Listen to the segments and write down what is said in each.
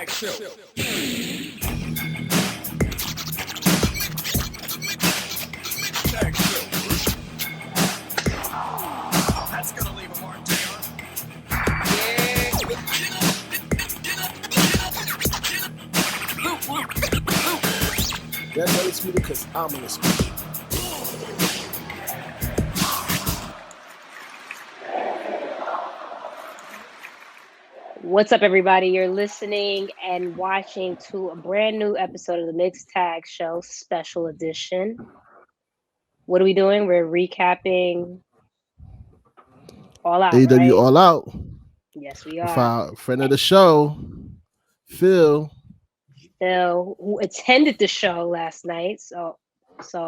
flagship. That's gonna leave a mark, Taylor. That's undisputed because I'm undisputed. What's up, everybody? You're listening and watching to a brand new episode of the Mixed Tag Show Special Edition. What are we doing? We're recapping All Out, AEW right? All Out. Yes, we With are. our friend of the show, Phil, who attended the show last night. So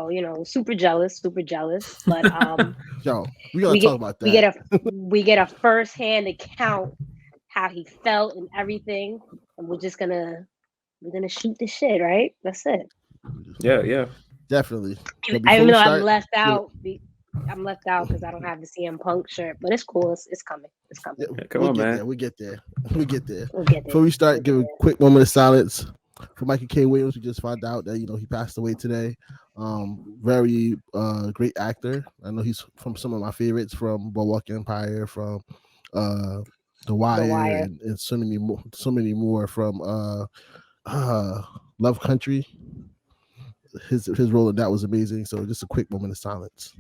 you know, super jealous. But yo, we gotta talk about that. we get a first-hand account how he felt and everything, and we're gonna shoot the shit, right? That's it. Yeah, definitely. Even though I'm left out because I don't have the CM Punk shirt, but it's cool. It's coming. Yeah, Come on, man. We get there. Before we start, give a quick moment of silence for Michael K. Williams. We just found out that he passed away today. Very great actor. I know he's from some of my favorites, from Boardwalk Empire, from The Wire. And so many more from Love Country. His role in that was amazing. So just a quick moment of silence.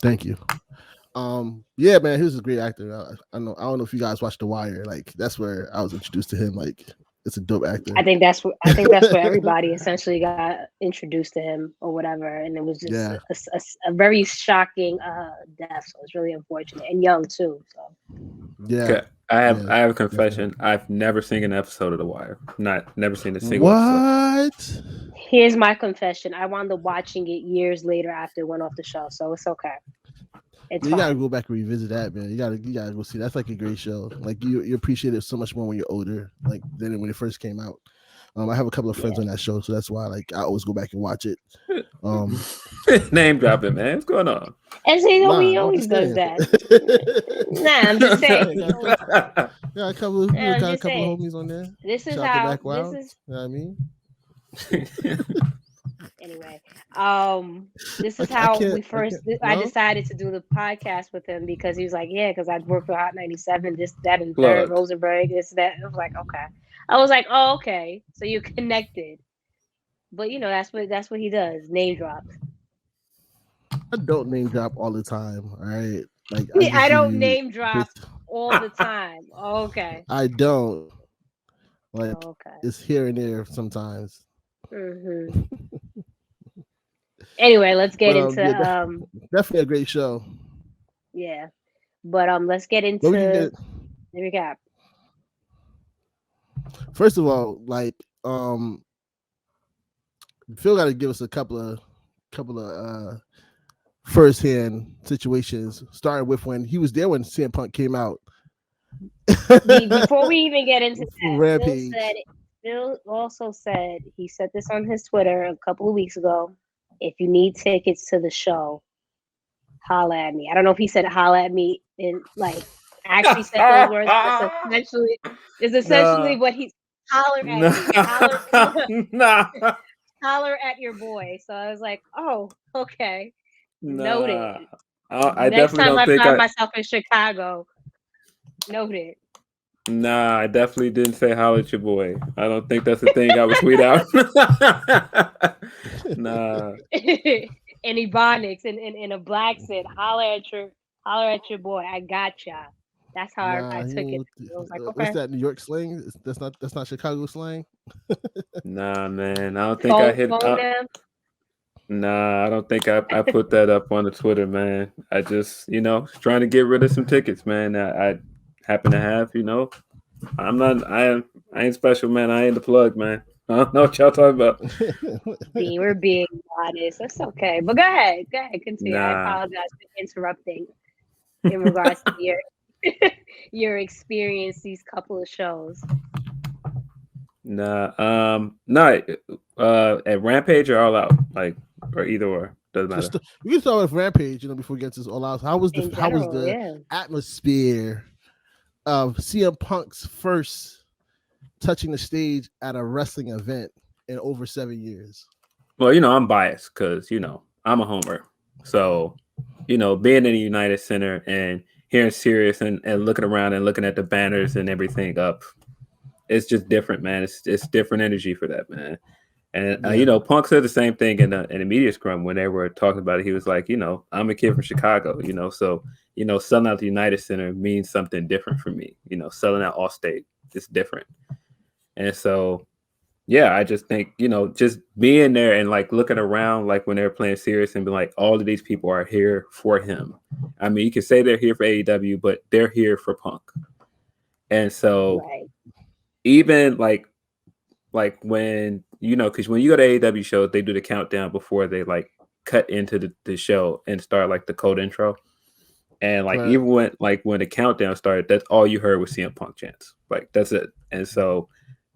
Thank you. Yeah, man, he was a great actor. I don't know if you guys watched The Wire. Like, that's where I was introduced to him. Like, it's a dope actor. I think that's where everybody essentially got introduced to him or whatever, and it was just a very shocking death. So it's really unfortunate and young too. So yeah. Okay. I have a confession. Definitely. I've never seen an episode of The Wire. Never seen a single episode. Here's my confession. I wound up watching it years later after it went off the show, so it's okay. You gotta go back and revisit that, man. You gotta go see. That's like a great show. Like you appreciate it so much more when you're older, like than when it first came out. I have a couple of friends on that show, so that's why like I always go back and watch it. Name dropping, man. What's going on? And he always does that. I'm just saying. Yeah, a couple of homies on there. This is Shout how. You know what I mean? Anyway, this is how we first. I decided to do the podcast with him because he was like, "Yeah," because I'd worked for Hot 97, this, that, and third, Rosenberg, this, that. I was like, "Okay." I was like, "Oh, okay." So you're connected, but that's what he does. Name drop. I don't name drop all the time. All right, like I don't name drop all the time. Okay. I don't. Like, it's here and there sometimes. Mm-hmm. Anyway, let's get into definitely a great show. Yeah, but let's get into the recap. First of all, like Phil got to give us a couple of first-hand situations, starting with when he was there when CM Punk came out. Before we even get into that, Rampage. Phil also said, he said this on his Twitter a couple of weeks ago, if you need tickets to the show, holla at me. I don't know if he said holla at me in like actually said those words. It's essentially what he's holler at me. Holler at your boy. So I was like, oh, okay. Noted. Next time I find myself in Chicago, noted. Nah, I definitely didn't say holler at your boy. I don't think that's the thing I would tweet out. Nah. And Ebonics and a black said, holler at your boy. I gotcha. That's how I took it. I was like, okay. What's that New York slang? That's not Chicago slang. Nah, man. I don't think I hit. Nah, I don't think I put that up on the Twitter, man. I just trying to get rid of some tickets, man. I happen to have, I ain't special, man. I ain't the plug, man. I don't know what y'all talking about. We're being modest. That's okay. But go ahead, continue. I apologize for interrupting in regards to your experience these couple of shows. At Rampage or All Out, like, or either or. Doesn't matter. We can start with Rampage, before we get to this All Out. How was the atmosphere of CM Punk's first touching the stage at a wrestling event in over 7 years? Well, I'm biased because, I'm a homer. So, being in the United Center and hearing Sirius and looking around and looking at the banners and everything up, it's just different, man. It's different energy for that, man. And, Punk said the same thing in the media scrum when they were talking about it. He was like, I'm a kid from Chicago, so, selling out the United Center means something different for me. Selling out Allstate is different. And so, yeah, I just think, just being there and like looking around, like when they're playing Sirius and be like, all of these people are here for him. I mean, you can say they're here for AEW, but they're here for Punk. And so even like when, because when you go to AEW shows, they do the countdown before they like cut into the show and start like the cold intro. And like even when the countdown started, that's all you heard was CM Punk chants. Like that's it. And so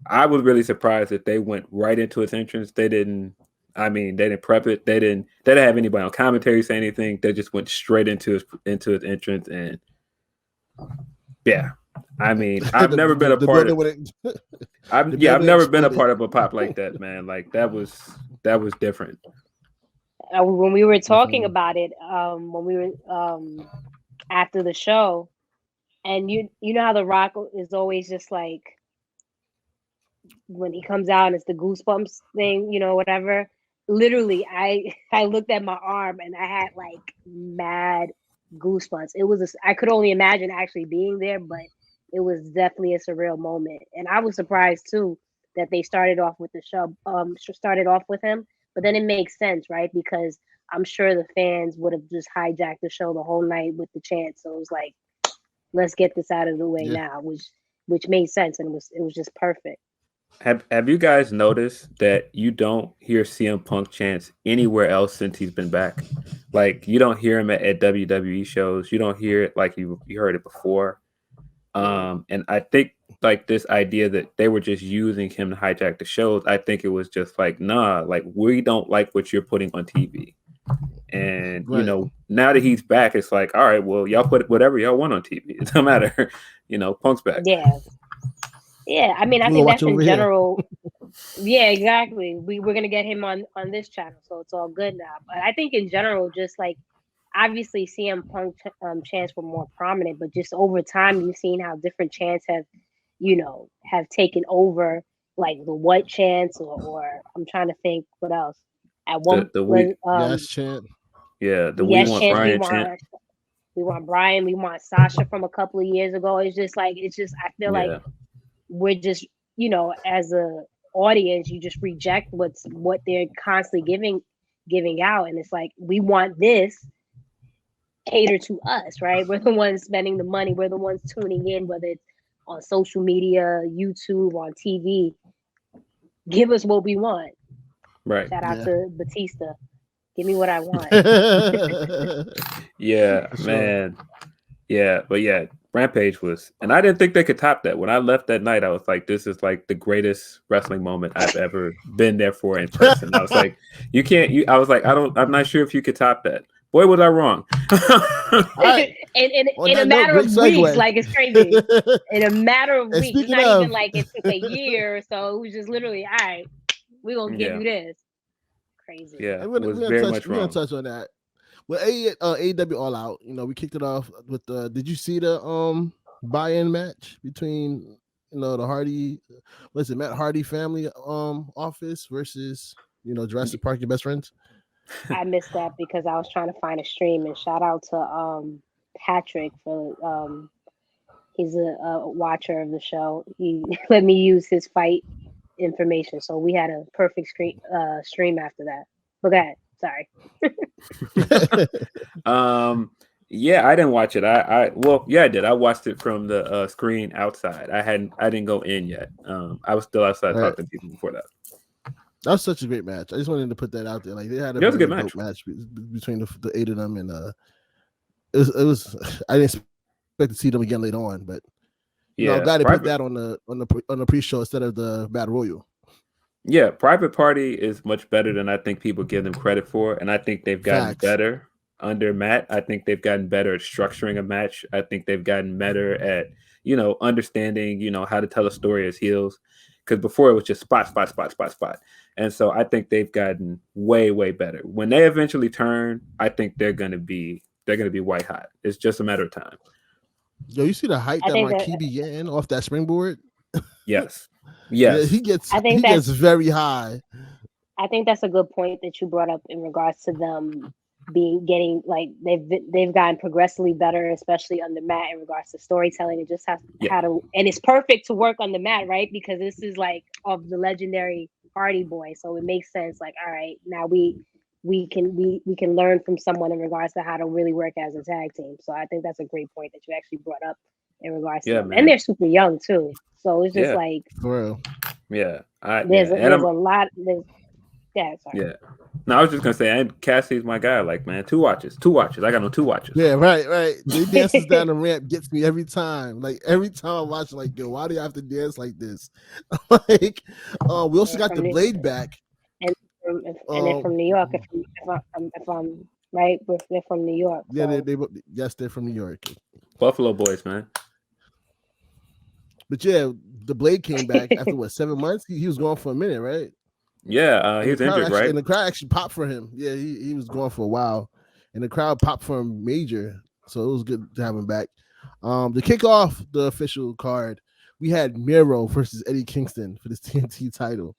I was really surprised that they went right into its entrance. They didn't prep it. They didn't have anybody on commentary say anything. They just went straight into its entrance. And yeah, I mean, I've never been a part of I've never been a part of a pop like that, man. Like that was different. When we were talking about it, when we were after the show, and you know how The Rock is always just like when he comes out and it's the goosebumps thing, whatever. Literally, I looked at my arm and I had like mad goosebumps. It was I could only imagine actually being there, but it was definitely a surreal moment. And I was surprised too that they started off with the show, started off with him. But then it makes sense, right? Because I'm sure the fans would have just hijacked the show the whole night with the chant. So it was like, let's get this out of the way now, which made sense, and it was just perfect. Have you guys noticed that you don't hear CM Punk chants anywhere else since he's been back? Like you don't hear him at WWE shows. You don't hear it like you heard it before. And I think like this idea that they were just using him to hijack the shows, I think it was just like, nah, like we don't like what you're putting on TV. And now that he's back, it's like, all right, well, y'all put whatever y'all want on TV. It doesn't matter. Punk's back. Yeah. I mean, I think that's in general. Yeah, exactly. We're gonna get him on this channel, so it's all good now. But I think in general, just like obviously CM Punk chants were more prominent, but just over time, you've seen how different chants have taken over, like the what chants, or I'm trying to think what else. At one yes chant. Yeah, the yes we want Bryan chant. We want Bryan. We want Sasha from a couple of years ago. It's just I feel like we're just as a audience, you just reject what they're constantly giving out, and it's like we want this. Cater to us, right? We're the ones spending the money. We're the ones tuning in, whether it's on social media, YouTube, on TV. Give us what we want. Right. Shout out to Batista. Give me what I want. Yeah, man. Yeah, but yeah, Rampage was, and I didn't think they could top that. When I left that night, I was like, this is like the greatest wrestling moment I've ever been there for in person. I was like, I'm not sure if you could top that. Boy, was I wrong. In a matter of weeks, like it's crazy. In a matter of weeks, it's not even like it took a year or so. It was just literally, all right, we're going to give you this. Crazy. Yeah, we're going to touch on that. Well, AEW All Out, we kicked it off with did you see the buy-in match between, the Hardy, Matt Hardy family office versus, Jurassic Park, Your Best Friends? I missed that because I was trying to find a stream, and shout out to Patrick for he's a watcher of the show. He let me use his fight information, so we had a perfect stream after that. Look at it. Sorry. Yeah, I didn't watch it. I did. I watched it from the screen outside. I didn't go in yet. I was still outside talking to people before that. That was such a great match. I just wanted to put that out there. Like they had a good match between the 8 of them, and it was. I didn't expect to see them again later on, but I'm glad they put that on the pre-show instead of the Battle Royal. Yeah, Private Party is much better than I think people give them credit for, and I think they've gotten better under Matt. I think they've gotten better at structuring a match. I think they've gotten better at understanding, how to tell a story as heels. Because before it was just spot. And so I think they've gotten way, way better. When they eventually turn, I think they're gonna be white hot. It's just a matter of time. Yo, you see the height I that think Marquis be getting off that springboard? Yes. Yeah, he gets very high. I think that's a good point that you brought up in regards to them getting like they've gotten progressively better, especially on the mat in regards to storytelling. It just has how to, and it's perfect to work on the mat, right? Because this is like of the legendary Hardy Boy, so it makes sense. Like, all right, now we can learn from someone in regards to how to really work as a tag team. So I think that's a great point that you actually brought up in regards to them. Man. And they're super young too, so it's just like for real. There's a lot. Sorry. Yeah. No, I was just gonna say, and Cassie's my guy. Like, man, two watches. I got no 2 watches. Yeah, right. They dances down the ramp gets me every time. Like every time I watch, like, yo, why do you have to dance like this? Like, we also got the Blade back, and they're from New York. If I'm right, they're from New York. Yeah, so. they're from New York. Buffalo boys, man. But yeah, the Blade came back after 7 months. He was gone for a minute, right? Yeah, he was injured, right? And the crowd actually popped for him. Yeah, he was gone for a while, and the crowd popped for him major. So it was good to have him back. To kick off the official card, we had Miro versus Eddie Kingston for this TNT title.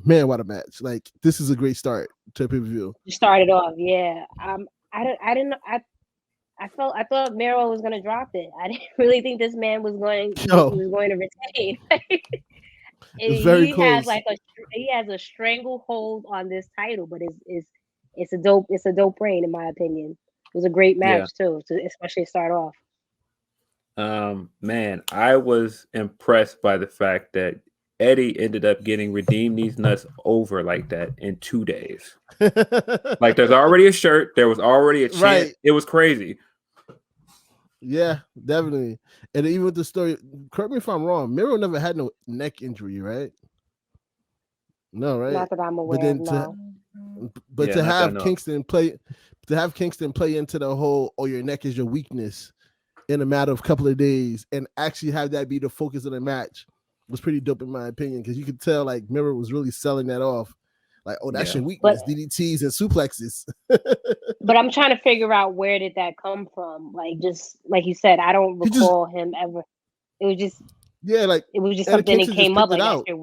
Man, what a match! Like, this is a great start to pay-per-view. You started off, yeah. I thought Miro was gonna drop it. I didn't really think this man was going to retain. It's very close. He has a stranglehold on this title, but it's a dope reign in my opinion. It was a great match too, especially to start off. Man, I was impressed by the fact that Eddie ended up getting Redeem These Nuts over like that in 2 days. Like, there's already a shirt, there was already a chant. Right. It was crazy. Yeah, definitely. And even with the story, correct me if I'm wrong, Miro never had no neck injury, right? No, right? Not that I'm aware of, no. But to have Kingston play into the whole, your neck is your weakness in a matter of a couple of days, and actually have that be the focus of the match was pretty dope in my opinion, because you could tell like Miro was really selling that off. Like, that's your weakness, DDTs and suplexes. But I'm trying to figure out, where did that come from? Like, just like you said, I don't recall him ever. It was just it was just something that came up like after,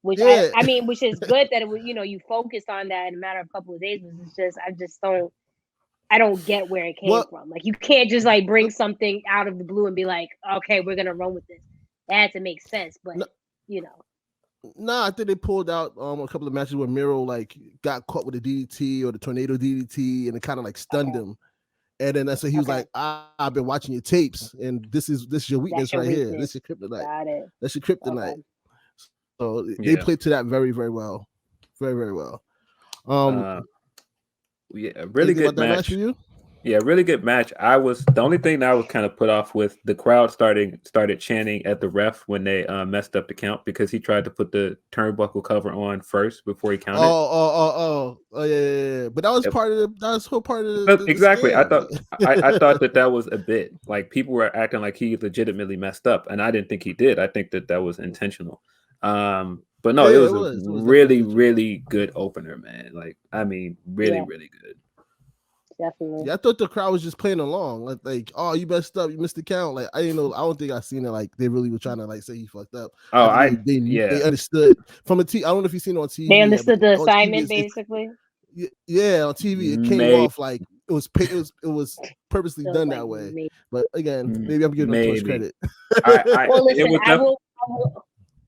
which I mean, which is good that it was, you focused on that in a matter of a couple of days. But it's just I don't get where it came from. Like, you can't just like bring something out of the blue and be like, okay, we're gonna run with this. That had to make sense, but Nah, I think they pulled out a couple of matches where Miro like got caught with a DDT or the tornado DDT, and it kind of like stunned him. And then that's when he was like, I've been watching your tapes, and this is your weakness right here. This is your kryptonite. Got it. That's your kryptonite. Okay. So they played to that very, very well. Very, very well. Really good match for you. Yeah, really good match. The only thing that I was kind of put off with, the crowd started chanting at the ref when they messed up the count, because he tried to put the turnbuckle cover on first before he counted. Yeah. But that was whole part of the exactly. I thought that was a bit like, people were acting like he legitimately messed up, and I didn't think he did. I think that was intentional. But no, it was a really, really good opener, man. Like, I mean, really, really good. Definitely. Yeah, I thought the crowd was just playing along, like, oh, you messed up, you missed the count. Like, I didn't know. I don't think I seen it. Like, they really were trying to like say he fucked up. They understood from a T. I don't know if you seen it on TV. They understood the assignment, basically. Yeah, on TV it came off like it was purposely done that way. Maybe. But again, maybe I'm giving them too much credit. Well, listen,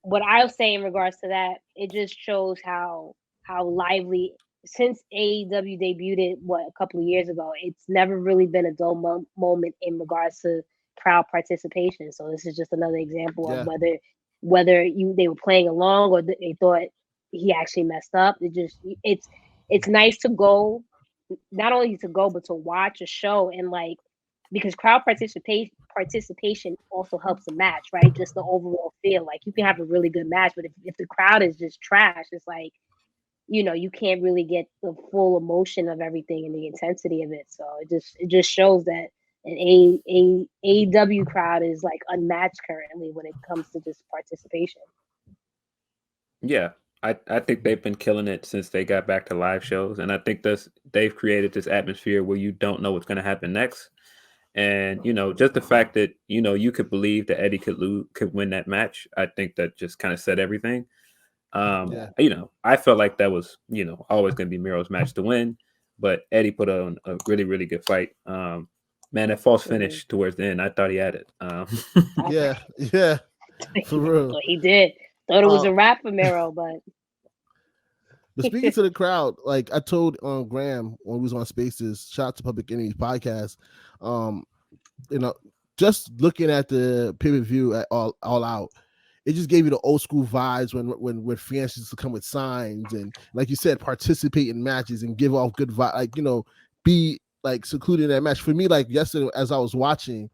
what I'll say in regards to that, it just shows how lively. Since AEW debuted a couple of years ago, it's never really been a dull moment in regards to crowd participation. So this is just another example of whether they were playing along or they thought he actually messed up. It's nice to go, not only to go, but to watch a show, and like, because crowd participation also helps the match, right? Just the overall feel. Like, you can have a really good match, but if the crowd is just trash, it's like, you can't really get the full emotion of everything and the intensity of it. So it just shows that And AEW crowd is like unmatched currently when it comes to just participation. Yeah, I think they've been killing it since they got back to live shows, and I think they've created this atmosphere where you don't know what's going to happen next. And just the fact that you could believe that Eddie could win that match, I think that just kind of said everything. Yeah. I felt like that was always going to be Miro's match to win, but Eddie put on a really really good fight. Man, that false finish towards the end, I thought he had it. Yeah, for real. He did. Thought it was a wrap for Miro, but speaking to the crowd, like I told Graham when we was on Spaces, shout out to Public Enemies podcast. Just looking at the pay-per-view at all out, it just gave you the old school vibes when fans used to come with signs and, like you said, participate in matches and give off good vibe, like be like secluded in that match. For me, like yesterday as I was watching,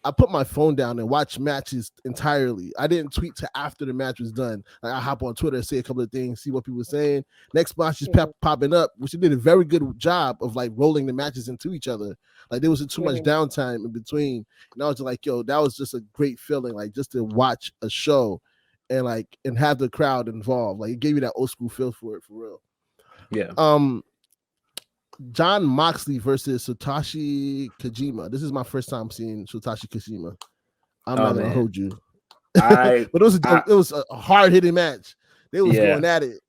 I put my phone down and watched matches entirely. I didn't tweet till after the match was done. Like I hop on Twitter, say a couple of things, see what people were saying. Next match is popping up, which they did a very good job of like rolling the matches into each other. Like there wasn't too much downtime in between. And I was just like, yo, that was just a great feeling, like just to watch a show and have the crowd involved. Like it gave you that old school feel for it, for real. Yeah. John Moxley versus Satoshi Kojima. This is my first time seeing Satoshi Kojima. I'm not gonna hold you. But it was a hard hitting match. They was going at it.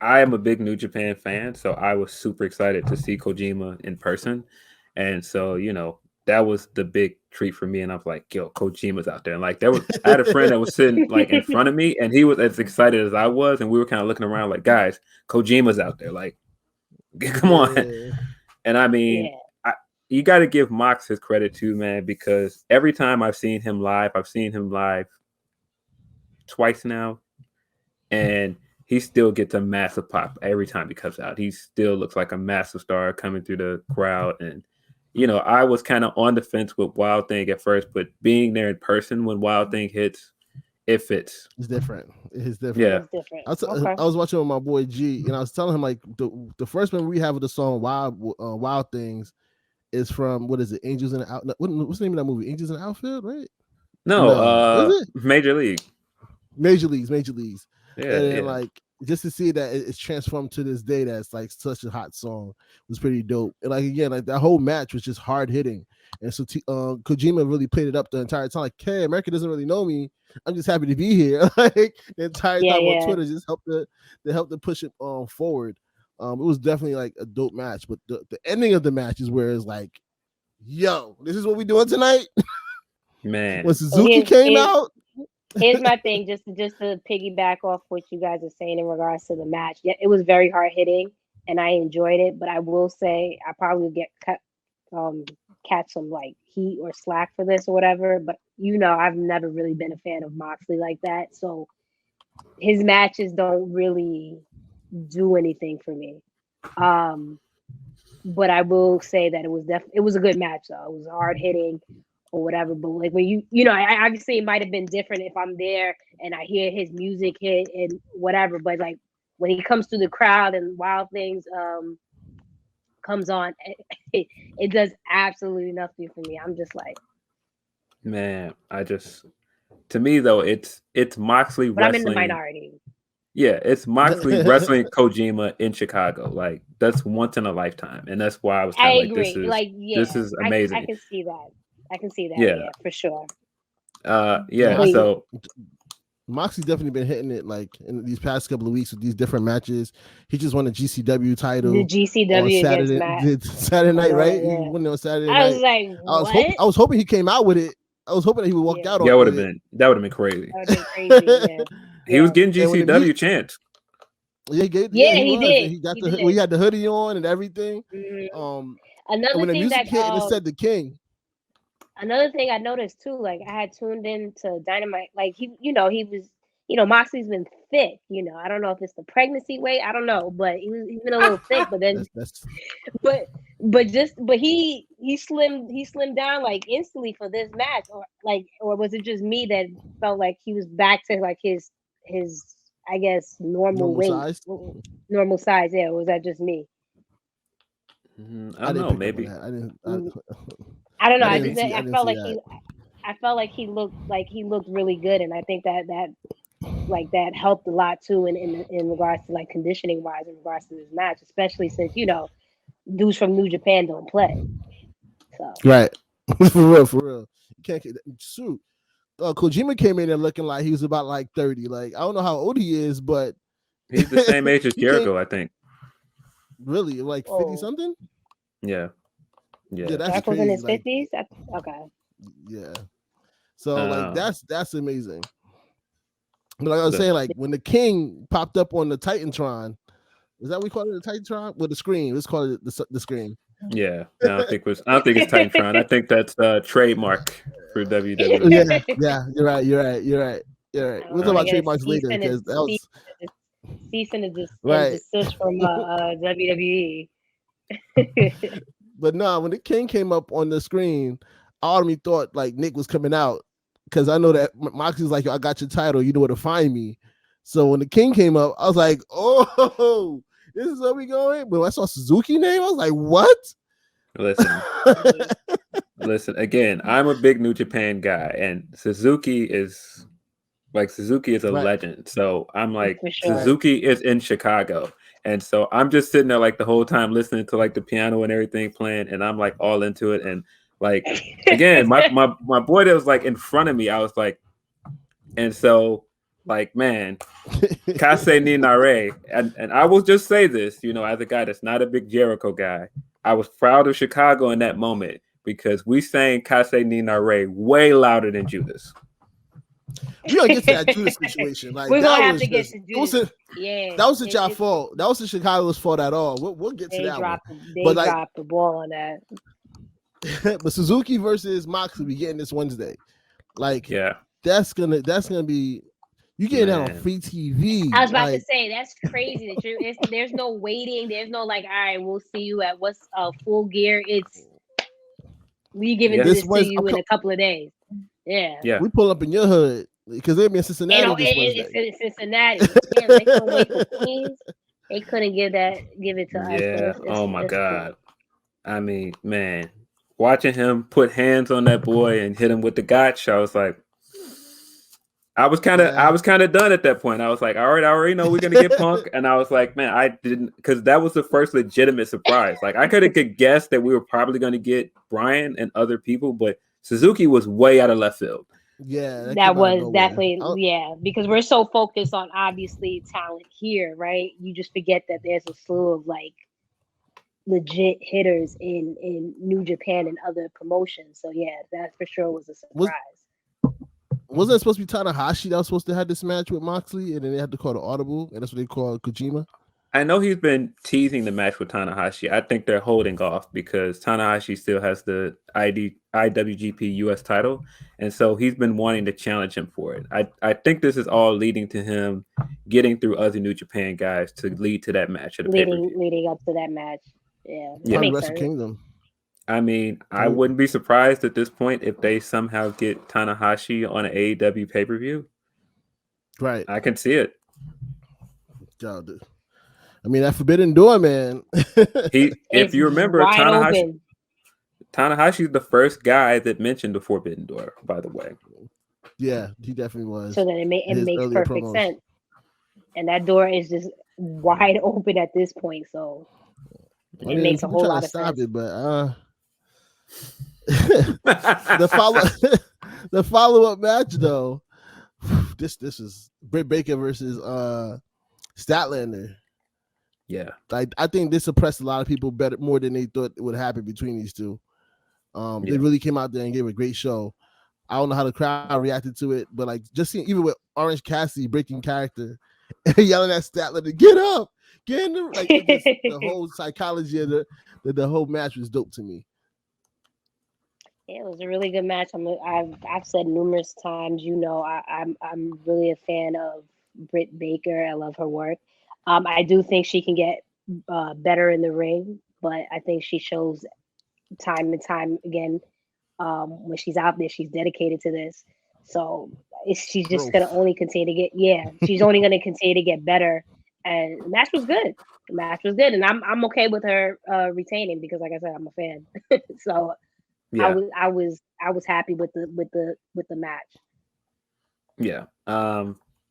I am a big New Japan fan, so I was super excited to see Kojima in person. And so, that was the big treat for me. And I was like, yo, Kojima's out there. And like I had a friend that was sitting like in front of me, and he was as excited as I was, and we were kind of looking around like, guys, Kojima's out there. Like, come on. And I mean, you got to give Mox his credit too, man, because every time I've seen him live twice now, and he still gets a massive pop every time he comes out. He still looks like a massive star coming through the crowd. And I was kind of on the fence with Wild Thing at first, but being there in person when Wild Thing hits, it fits. It's different. It's different. Yeah. It's different. I was watching with my boy G, and I was telling him like the first one we have of the song Wild Things is from, what is it? Angels in the Out. What's the name of that movie? Angels in the Outfield, right? No, is it Major League. Major Leagues. Yeah, and then like just to see that it's transformed to this day, that's like such a hot song, was pretty dope. And like again, like that whole match was just hard hitting. And so Kojima really played it up the entire time. Like, hey, America doesn't really know me. I'm just happy to be here. Like the entire time on Twitter just helped to push it forward. It was definitely like a dope match. But the ending of the match is where it's like, yo, this is what we doing tonight. Man, when Suzuki came out. Here's my thing, just to piggyback off what you guys are saying in regards to the match. Yeah, it was very hard hitting, and I enjoyed it. But I will say I probably get catch some like heat or slack for this or whatever. But I've never really been a fan of Moxley like that, so his matches don't really do anything for me. But I will say that it was a good match though. It was hard hitting or whatever, but like when I obviously it might have been different if I'm there and I hear his music hit and whatever, but like when he comes through the crowd and Wild Things comes on, it does absolutely nothing for me. I'm just like, man, to me though, it's Moxley but wrestling. I'm in the minority. Yeah, it's Moxley wrestling Kojima in Chicago. Like that's once in a lifetime, and that's why I was kind of like, this is amazing. I can see that. Yeah, for sure. So Moxley's definitely been hitting it like in these past couple of weeks with these different matches. He just won the GCW title. The GCW on Saturday night, right? Yeah. He won it on Saturday night. I was like, what? I was hoping he came out with it. I was hoping that he would walk out on it. That would have been crazy. That would have been crazy, yeah. He was getting GCW chance. Yeah, he did. He got he had the hoodie on and everything. Mm-hmm. When the music hit and it said the King. Another thing I noticed too, like I had tuned in to Dynamite, like he was, Moxley's been thick, I don't know if it's the pregnancy weight, I don't know, but he's been a little thick, but then, but he slimmed down like instantly for this match, or was it just me that felt like he was back to like his I guess normal weight, normal size? Yeah, or was that just me? I don't know, maybe. I don't know. I I didn't just see. I I didn't felt see like that. I felt like he looked really good, and I think that like that helped a lot too in regards to like conditioning wise in regards to this match, especially since dudes from New Japan don't play. So Right. For real, for real. You can't shoot. Kojima came in there looking like he was about like 30. Like I don't know how old he is, but He's the same age as he came Jericho, I think. really like 50 oh, something. Yeah. Yeah, that's Jericho's in crazy. his Like 50s. Okay. yeah. So like Um, that's amazing. But like I was the- saying, like when the King popped up on the Titantron, is that what we call it, the Titantron? With the screen, let's call it the screen. yeah. I don't think it's Titantron. I think that's trademark for WWE. Yeah. You're right. We'll talk I about get a trademarks later because that was cease and right. desist from WWE. But nah, when the King came up on the screen, I automatically thought like Nick was coming out because I know that Moxie's like, I got your title, you know where to find me. So when the King came up, I was like, oh, this is where we going. But when I saw Suzuki name, I was like, what? Listen. Again, I'm a big New Japan guy, and Suzuki is a Right. legend. So I'm like, For sure. Suzuki is in Chicago. And so I'm just sitting there like the whole time listening to like the piano and everything playing, and I'm like all into it. And like again, my boy that was like in front of me, I was like, and so like man, Kase ni Nare, and I will just say this, as a guy that's not a big Jericho guy, I was proud of Chicago in that moment because we sang Kase ni Nare way louder than Judas. We gonna get to that Judas situation. Like we're that gonna have was to get just, to Judas. that wasn't y'all fault. That wasn't Chicago's fault at all. We'll get to that one. They dropped the ball on that. But Suzuki versus Moxley, we getting this Wednesday. Like, yeah, that's gonna be. You getting that on free TV. I was about to say that's crazy that there's no waiting. There's no like, all right, we'll see you at what's Full Gear. It's we giving this to you in a couple of days. Yeah. We pull up in your hood because they'll be in Cincinnati this Wednesday. It's Cincinnati. Damn, they couldn't wait for Queens. They couldn't give it to us. Yeah. Oh my God. I mean, man, watching him put hands on that boy and hit him with the gotch, I was like, I was kind of done at that point. I was like, all right, I already know we're gonna get Punk, and I was like, man, I didn't, because that was the first legitimate surprise. Like I could guess that we were probably gonna get Bryan and other people, but Suzuki was way out of left field. Yeah, that was definitely because we're so focused on obviously talent here, right? You just forget that there's a slew of like legit hitters in New Japan and other promotions. So yeah, that for sure was a surprise. Wasn't it supposed to be Tanahashi that was supposed to have this match with Moxley, and then they had to call the audible, and that's what they call Kojima? I know he's been teasing the match with Tanahashi. I think they're holding off because Tanahashi still has the IWGP US title, and so he's been wanting to challenge him for it. I think this is all leading to him getting through other New Japan guys to lead to that match at a pay-per-view. Leading up to that match. Yeah. Wrestle Kingdom. I mean, I wouldn't be surprised at this point if they somehow get Tanahashi on an AEW pay-per-view. Right. I can see it. God, I mean, that Forbidden Door, man. If you remember, Tanahashi's the first guy that mentioned the Forbidden Door, by the way. Yeah, he definitely was. So then it makes perfect sense. And that door is just wide open at this point. So it makes a whole lot of sense. It, but the follow-up match though, this is Britt Baker versus Statlander. Yeah, I think this impressed a lot of people more than they thought it would happen between these two. They really came out there and gave a great show. I don't know how the crowd reacted to it, but like just seeing even with Orange Cassidy breaking character and yelling at Statlander, get up, get in the like the whole psychology of the whole match was dope to me. Yeah, it was a really good match. I've said numerous times, I'm really a fan of Britt Baker. I love her work. I do think she can get better in the ring, but I think she shows time and time again when she's out there, she's dedicated to this. So she's just going to only continue to she's only going to continue to get better. And the match was good. And I'm okay with her retaining because, like I said, I'm a fan. So Yeah. I was happy with the match. Yeah.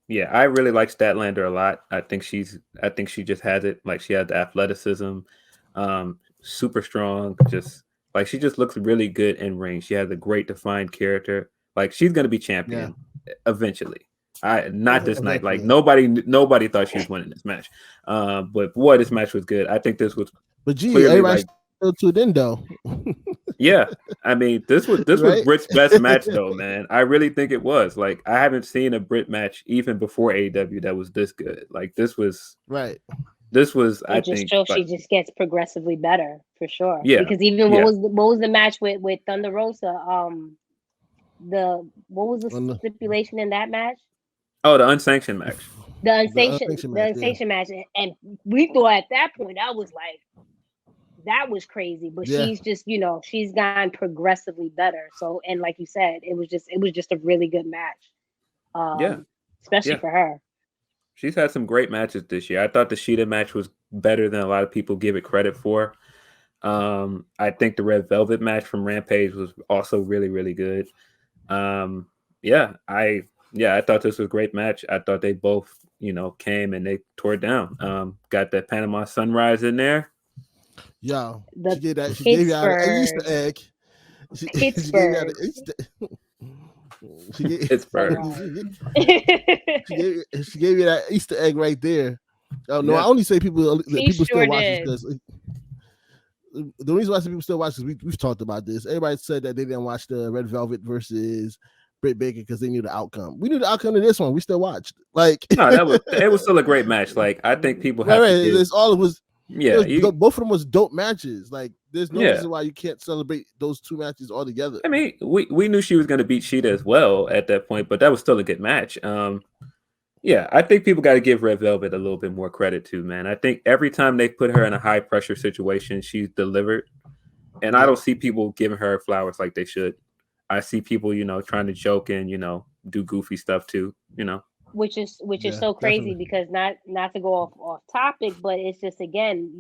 Yeah, I really like Statlander a lot. I think she just has it. Like, she has the athleticism, super strong, just like she just looks really good in ring. She has a great defined character. Like, she's gonna be champion eventually. Not this night. Like, nobody thought she was winning this match. But boy, this match was good. I think this was clearly everybody like, still tuned in though. yeah, I mean, this was Right? Britt's best match though, man. I really think it was. Like, I haven't seen a Brit match even before AEW that was this good. Like, this was right. I just think, shows like, she just gets progressively better for sure. yeah, Because even yeah. what was the match with Thunder Rosa? What was the stipulation in that match? Oh, the unsanctioned match. The unsanctioned match, and we thought at that point that was crazy. But she's just, she's gotten progressively better. So, and like you said, it was just a really good match. Especially for her. She's had some great matches this year. I thought the Sheeta match was better than a lot of people give it credit for. I think the Red Velvet match from Rampage was also really, really good. I thought this was a great match. I thought they both, came and they tore it down. Got that Panama Sunrise in there. Yo, she gave you an Easter egg. She gave you an Easter egg. Pittsburgh. She gave you that Easter egg right there. Oh no, I only say people still watch this because the reason why I say people still watch is we've talked about this. Everybody said that they didn't watch the Red Velvet versus Britt Baker because they knew the outcome. We knew the outcome of this one. We still watched. Like, no, it was still a great match. Like, I think people have to give, both of them was dope matches. Like, there's no reason why you can't celebrate those two matches all together. I mean, we knew she was going to beat Sheeta as well at that point, but that was still a good match. I think people got to give Red Velvet a little bit more credit too, man. I think every time they put her in a high pressure situation, she's delivered, and I don't see people giving her flowers like they should. I see people, trying to joke and do goofy stuff too, Which is so crazy because not to go off topic, but it's just, again,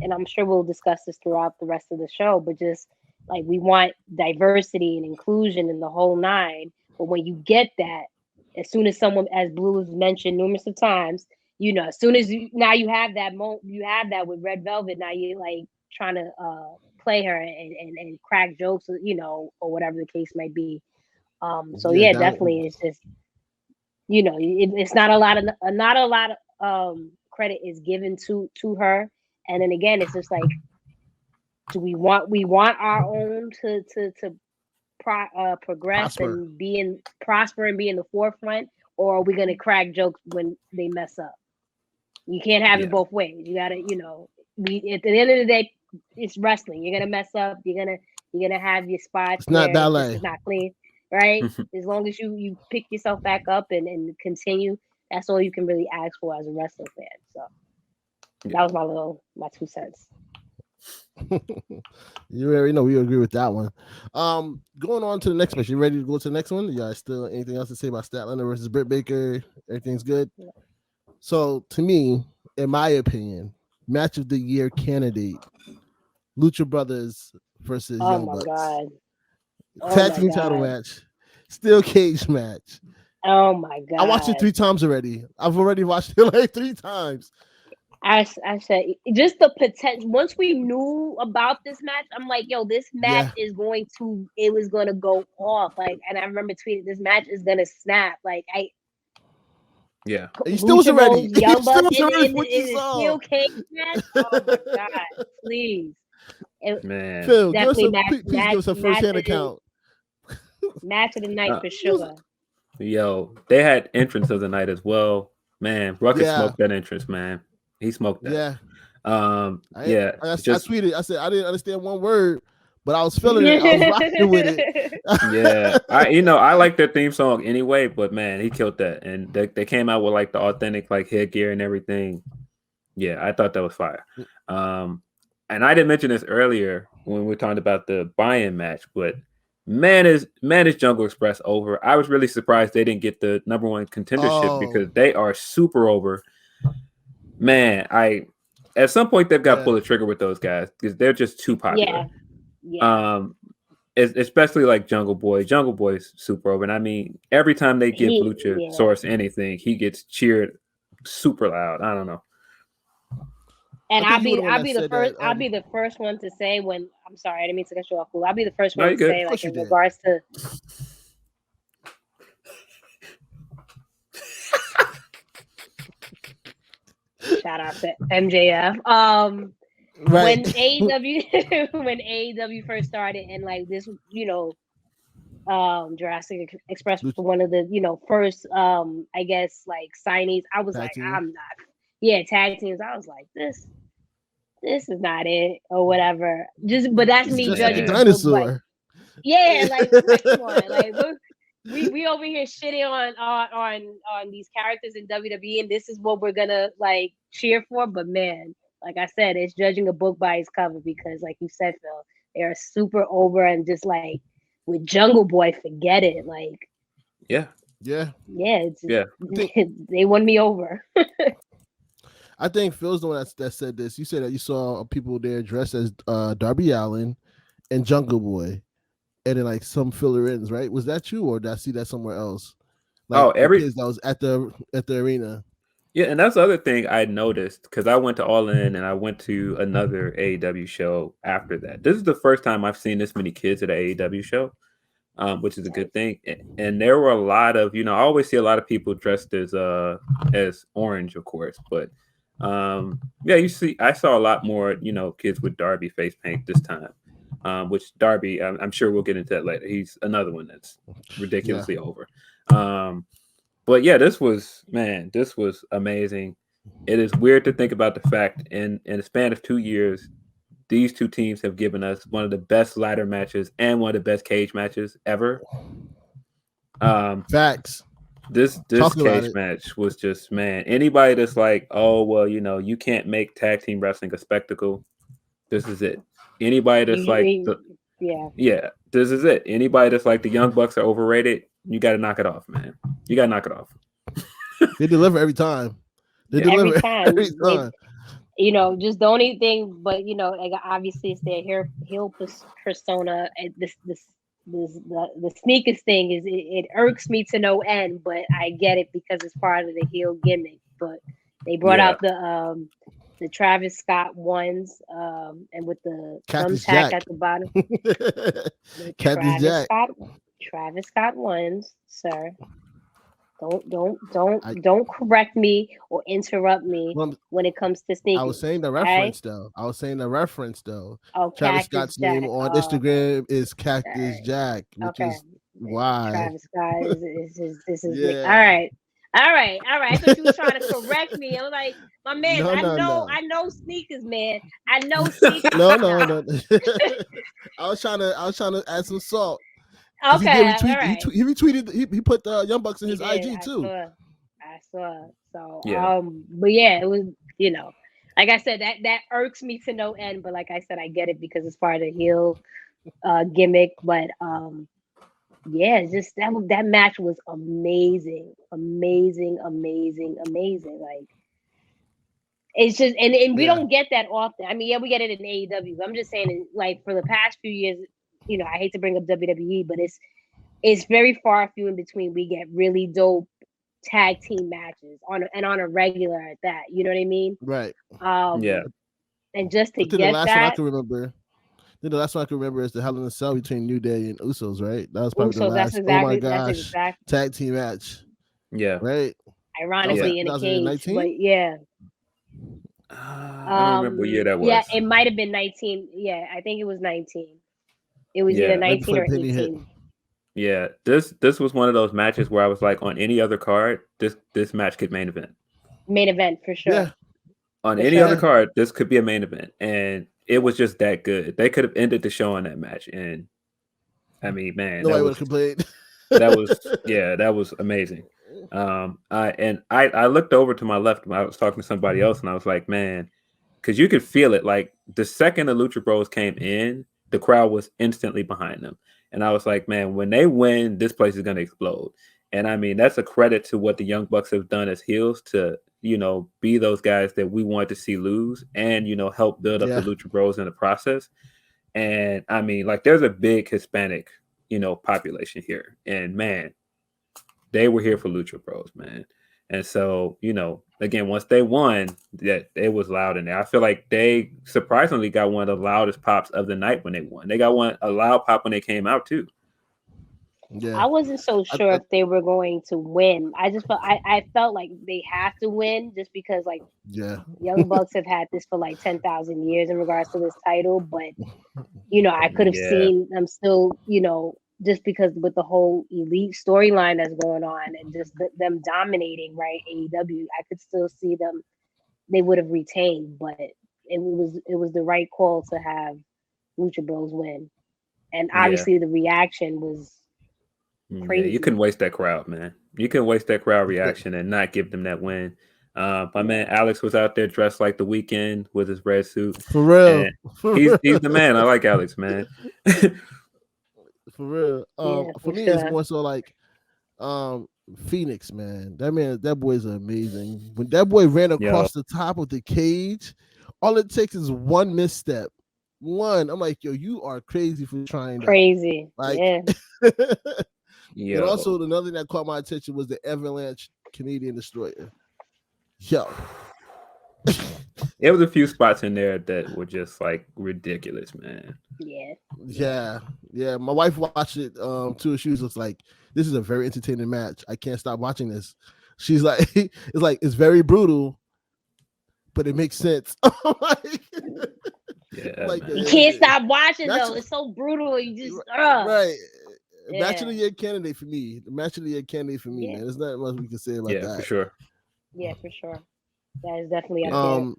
and I'm sure we'll discuss this throughout the rest of the show, but just like, we want diversity and inclusion in the whole nine. But when you get that, as soon as someone, as Blue has mentioned numerous of times, as soon as you have that moment, you have that with Red Velvet. Now you're like trying to play her and crack jokes, or whatever the case may be. Definitely, it's just, it's not a lot of credit is given to her. And then again, it's just like, do we want our own to progress and prosper and be in the forefront, or are we going to crack jokes when they mess up? You can't have it both ways. You gotta, at the end of the day, it's wrestling. You're gonna mess up. You're gonna have your spots. It's not ballet. It's not clean, right? As long as you pick yourself back up and continue, that's all you can really ask for as a wrestling fan. So that was my 2 cents. You already know we agree with that one. Going on to the next match. You ready to go to the next one? You guys still anything else to say about Statlander versus Britt Baker? Everything's good. Yeah. So to me, in my opinion, match of the year candidate, Lucha Brothers versus Young Bucks. God. Tag team title match, steel cage match. Oh my God. I watched it 3 times already. I've already watched it like 3 times. I said, just the potential. Once we knew about this match, I'm like, yo, this match was going to go off. Like, and I remember tweeting, this match is going to snap. Like, he still wasn't ready. Young Bucks in steel cage match. Oh my God, please. Man. Phil, please give us a first-hand account. Match of the night for sure. Yo, they had entrance of the night as well. Man, Ruckus smoked that entrance, man. He smoked that. Yeah. I tweeted. I said I didn't understand one word, but I was feeling it. I was rocking with it. I like their theme song anyway, but man, he killed that. And they came out with like the authentic like headgear and everything. Yeah, I thought that was fire. And I didn't mention this earlier when we were talking about the buy-in match, but man is Jungle Express over. I was really surprised they didn't get the number 1 contendership because they are super over. Man, at some point they've got to pull the trigger with those guys because they're just too popular. Yeah. especially like Jungle Boy. Jungle Boy's super over. And I mean, every time they give Luchasaurus anything, he gets cheered super loud. I don't know. And I'll be the first one to say when I'm sorry, I didn't mean to cut you off. I'll be the first one to say like in regards to shout out to MJF. When AEW first started and like this, Jurassic Express was one of the first I guess like signees. I was like, I'm not tag teams. I was like, this is not it or whatever. But that's me judging the dinosaur. Like come on, like we over here shitting on these characters in WWE, and this is what we're gonna like cheer for. But man, like I said, it's judging a book by its cover because, like you said, Phil, they're super over and just like with Jungle Boy, forget it. Like, yeah, they won me over. I think Phil's the one that said this. You said that you saw people there dressed as Darby Allin and Jungle Boy, and then like some filler-ins, right? Was that you, or did I see that somewhere else? Like, every kids that was at the arena. Yeah, and that's the other thing I noticed because I went to All In and I went to another AEW show after that. This is the first time I've seen this many kids at an AEW show, which is a good thing. And there were a lot of, I always see a lot of people dressed as orange, of course, but I saw a lot more, kids with Darby face paint this time, which Darby, I'm sure we'll get into that later. He's another one that's ridiculously over. But yeah, this was amazing. It is weird to think about the fact in the span of 2 years, these two teams have given us one of the best ladder matches and one of the best cage matches ever. Facts. This cage match was just, man, anybody that's like, oh, well, you can't make tag team wrestling a spectacle. This is it. Anybody that's this is it. Anybody that's like the Young Bucks are overrated, you got to knock it off, man. You got to knock it off. They deliver every time. Every time. Just the only thing, but like obviously it's their heel persona. The sneakers thing is it irks me to no end, but I get it because it's part of the heel gimmick. But they brought out the Travis Scott ones, and with the thumbtack at the bottom. Travis Scott ones, sir. Don't correct me or interrupt me when it comes to sneakers. I was saying the reference though. Oh, Travis Scott's name on Instagram is Cactus Jack, which is why. Travis Scott is all right. I thought you were trying to correct me. I was like, my man, I know sneakers, man. I know sneakers. No. I was trying to add some salt. Okay, he retweeted. He put the Young Bucks in his IG too. I saw. So but yeah, it was like I said, that irks me to no end. But like I said, I get it because it's part of the heel gimmick. But just that match was amazing. Like it's just and we don't get that often. I mean, we get it in AEW. I'm just saying, like for the past few years. I hate to bring up WWE, but it's very far few in between. We get really dope tag team matches on a regular at that. You know what I mean? Right. And just to get the last one I can remember. The last one I can remember is the Hell in a Cell between New Day and Usos. Right. That was probably the last. Exactly, oh my gosh! Tag team match. Yeah. Right. Ironically, in a cage, but yeah. I don't remember what year that was. Yeah, it might have been 19. Yeah, I think it was 19. It was either 19 or 18. Yeah, this was one of those matches where I was like, on any other card, this match could main event. Main event for sure. Yeah. On any other card, this could be a main event, and it was just that good. They could have ended the show on that match, and I mean, man, nobody would have complained. That was amazing. I looked over to my left. I was talking to somebody else, and I was like, man, because you could feel it. Like the second the Lucha Bros came in, the crowd was instantly behind them. And I was like, man, when they win, this place is going to explode. And I mean, that's a credit to what the Young Bucks have done as heels to, be those guys that we want to see lose and, help build up the Lucha Bros in the process. And I mean, like, there's a big Hispanic, population here. And man, they were here for Lucha Bros, man. And so, again, once they won, that it was loud in there. I feel like they surprisingly got one of the loudest pops of the night when they won. They got a loud pop when they came out too. Yeah, I wasn't so sure if they were going to win. I just I felt like they have to win just because like Young Bucks have had this for like 10,000 years in regards to this title, but I could have seen them still, just because with the whole elite storyline that's going on and just them dominating, right? AEW, I could still see them. They would have retained, but it was the right call to have Lucha Bros win, and obviously the reaction was crazy. Yeah, you couldn't waste that crowd, man. You couldn't waste that crowd reaction and not give them that win. My man Alex was out there dressed like the Weeknd with his red suit. For real. He's the man. I like Alex, man. For real. For me, it's more so like Phoenix, man. That boy's amazing. When that boy ran across the top of the cage, all it takes is one misstep. I'm like, yo, you are crazy for trying that. Crazy. Like, yeah. And also another thing that caught my attention was the Avalanche Canadian Destroyer. Yo. There was a few spots in there that were just like ridiculous, man. Yeah. My wife watched it too. She was just like, this is a very entertaining match. I can't stop watching this. She's like, it's very brutal, but it makes sense. You can't stop watching though. It's so brutal. You just right. Match of the year candidate for me. The match of the year candidate for me, man. There's not much we can say about that. Yeah, for sure. Yeah, for sure. That is definitely up there.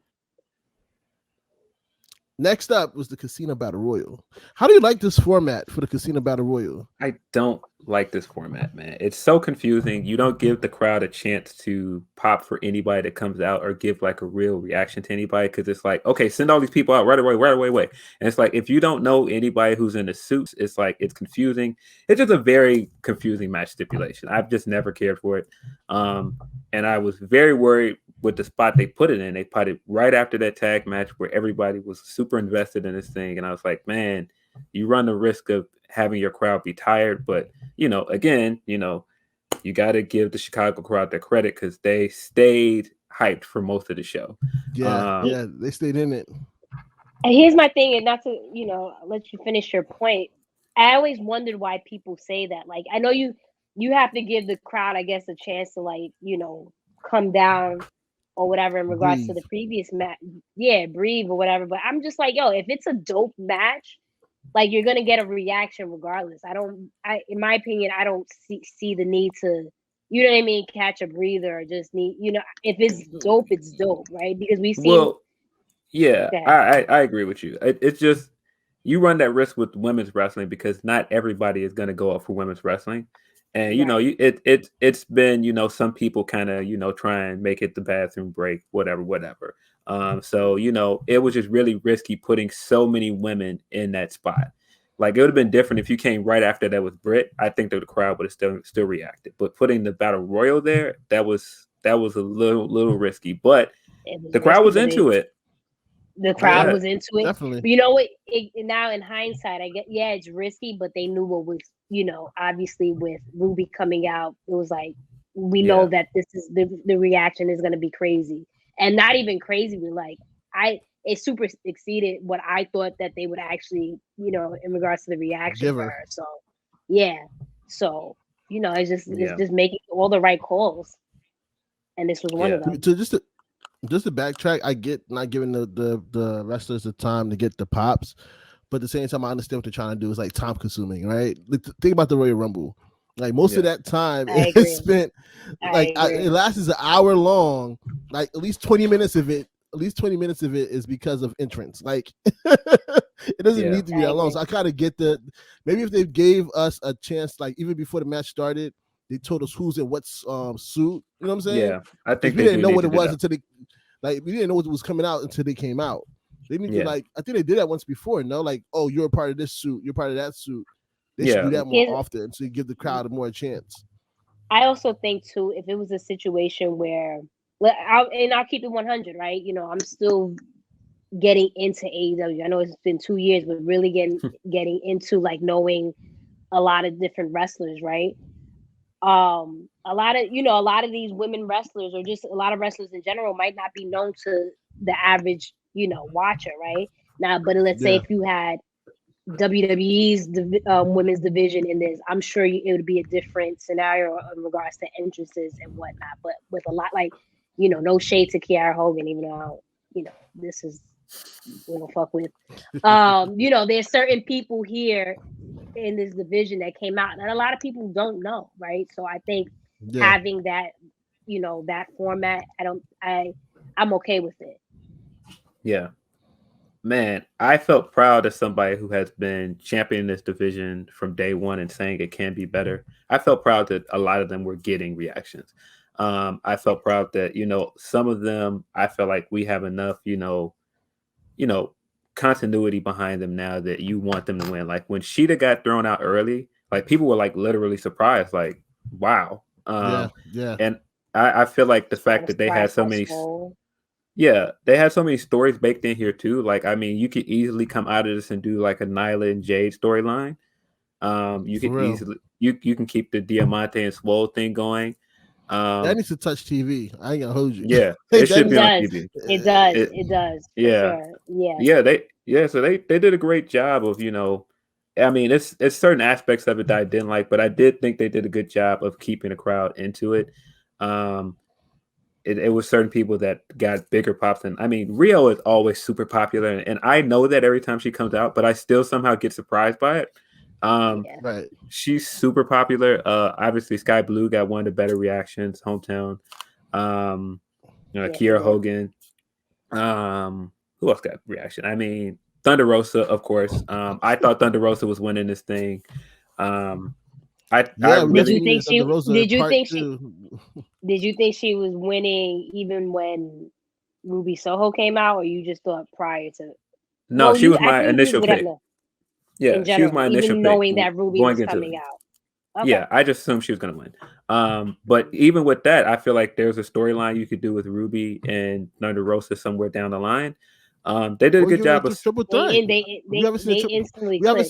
Next up was the Casino Battle Royal. How do you like this format for the Casino Battle Royal? I don't like this format, man. It's so confusing. You don't give the crowd a chance to pop for anybody that comes out or give like a real reaction to anybody, because it's like, okay, send all these people out right away. And it's like, if you don't know anybody who's in the suits, it's like, it's confusing. It's just a very confusing match stipulation. I've just never cared for it. And I was very worried with the spot they put it in. They put it right after that tag match where everybody was super invested in this thing. And I was like, man, you run the risk of having your crowd be tired. But, again, you got to give the Chicago crowd their credit because they stayed hyped for most of the show. Yeah, they stayed in it. And here's my thing, and not to, let you finish your point. I always wondered why people say that. Like, I know you have to give the crowd, I guess, a chance to, like, come down or whatever in regards to the previous match. Yeah, breathe or whatever. But I'm just like, yo, if it's a dope match, like, you're gonna get a reaction regardless. In my opinion, I don't see the need to, you know what I mean, catch a breather or just need, if it's dope, it's dope, right? Because we see. Well, yeah, I agree with you. It's just, you run that risk with women's wrestling because not everybody is gonna go up for women's wrestling. And it's been, some people kind of, try and make it the bathroom break, whatever. So it was just really risky putting so many women in that spot. Like, it would have been different if you came right after that with Britt. I think that the crowd would have still reacted. But putting the Battle Royal there, that was a little risky. But the crowd was into it. The crowd was into it. Definitely. But you know what? Now in hindsight, I get, it's risky, but they knew what was, obviously with Ruby coming out, it was like, we know that this is the reaction is going to be crazy, and not even crazy. But like, it super exceeded what I thought that they would actually, in regards to the reaction for her. So, it's just making all the right calls, and this was one of them. So just to backtrack, I get not giving the wrestlers the time to get the pops, but at the same time, I understand what they're trying to do is like time consuming, right? Think about the Royal Rumble. Like, most of that time is spent, it lasts an hour long. Like, at least 20 minutes of it is because of entrance. Like, it doesn't need to be that long. So I kind of get maybe if they gave us a chance, like even before the match started, they told us who's in what suit. You know what I'm saying? Yeah, I think we didn't know what it was until we didn't know what was coming out until they came out. They need to, like, I think they did that once before. No, like, oh, you're a part of this suit, you're part of that suit. They should do that more often, so you give the crowd more chance. I also think too, if it was a situation where, I'll keep it 100, right? I'm still, getting into AEW. I know it's been 2 years, but really getting into like knowing a lot of different wrestlers, right? A lot of these women wrestlers, or just a lot of wrestlers in general, might not be known to the average, watcher, right? Now, but let's say if you had WWE's women's division in this, I'm sure it would be a different scenario in regards to entrances and whatnot. But with a lot like, no shade to Kiara Hogan, even though this is we don't fuck with. There's certain people here in this division that came out, and a lot of people don't know, right? So I think having that, that format, I'm okay with it. Yeah. Man, I felt proud as somebody who has been championing this division from day one and saying it can be better. I felt proud that a lot of them were getting reactions. I felt proud that, some of them, I feel like we have enough, continuity behind them now that you want them to win. Like when Sheeta got thrown out early, like people were like literally surprised, like, wow. And I feel like the fact that they had so many... Yeah, they had so many stories baked in here too. Like, I mean, you could easily come out of this and do like a Nyla and Jade storyline. You can easily you can keep the Diamante and Swole thing going. That needs to touch TV. I ain't gonna hold you. Yeah, it should be on TV. It does. Yeah, sure. So they did a great job of I mean, it's certain aspects of it that I didn't like, but I did think they did a good job of keeping the crowd into it. It was certain people that got bigger pops than. I mean, Rio is always super popular, and I know that every time she comes out, but I still somehow get surprised by it. Right. She's super popular. Obviously, Sky Blue got one of the better reactions. Hometown. Kiera Hogan. Who else got reaction? I mean, Thunder Rosa, of course. I thought Thunder Rosa was winning this thing. Did you think she was winning even when Ruby Soho came out, or you just thought prior to? No, she was my initial pick. Yeah, she was my initial pick. Knowing that Ruby was coming out. Okay. Yeah, I just assumed she was going to win. But even with that, I feel like there's a storyline you could do with Ruby and Thunder Rosa somewhere down the line. They did a good job of triple threat. We haven't seen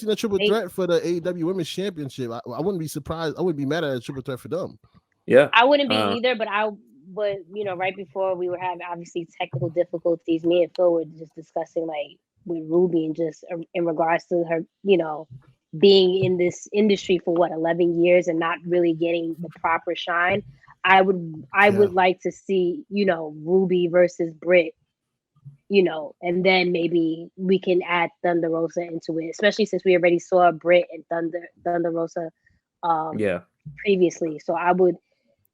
a triple threat for the AEW Women's Championship. I wouldn't be surprised. I wouldn't be mad at a triple threat for them. Yeah, I wouldn't be either. But right before we were having obviously technical difficulties, me and Phil were just discussing like with Ruby and just in regards to her, being in this industry for 11 years and not really getting the proper shine. I would like to see Ruby versus Britt. And then maybe we can add Thunder Rosa into it, especially since we already saw Britt and Thunder Rosa previously. So I would,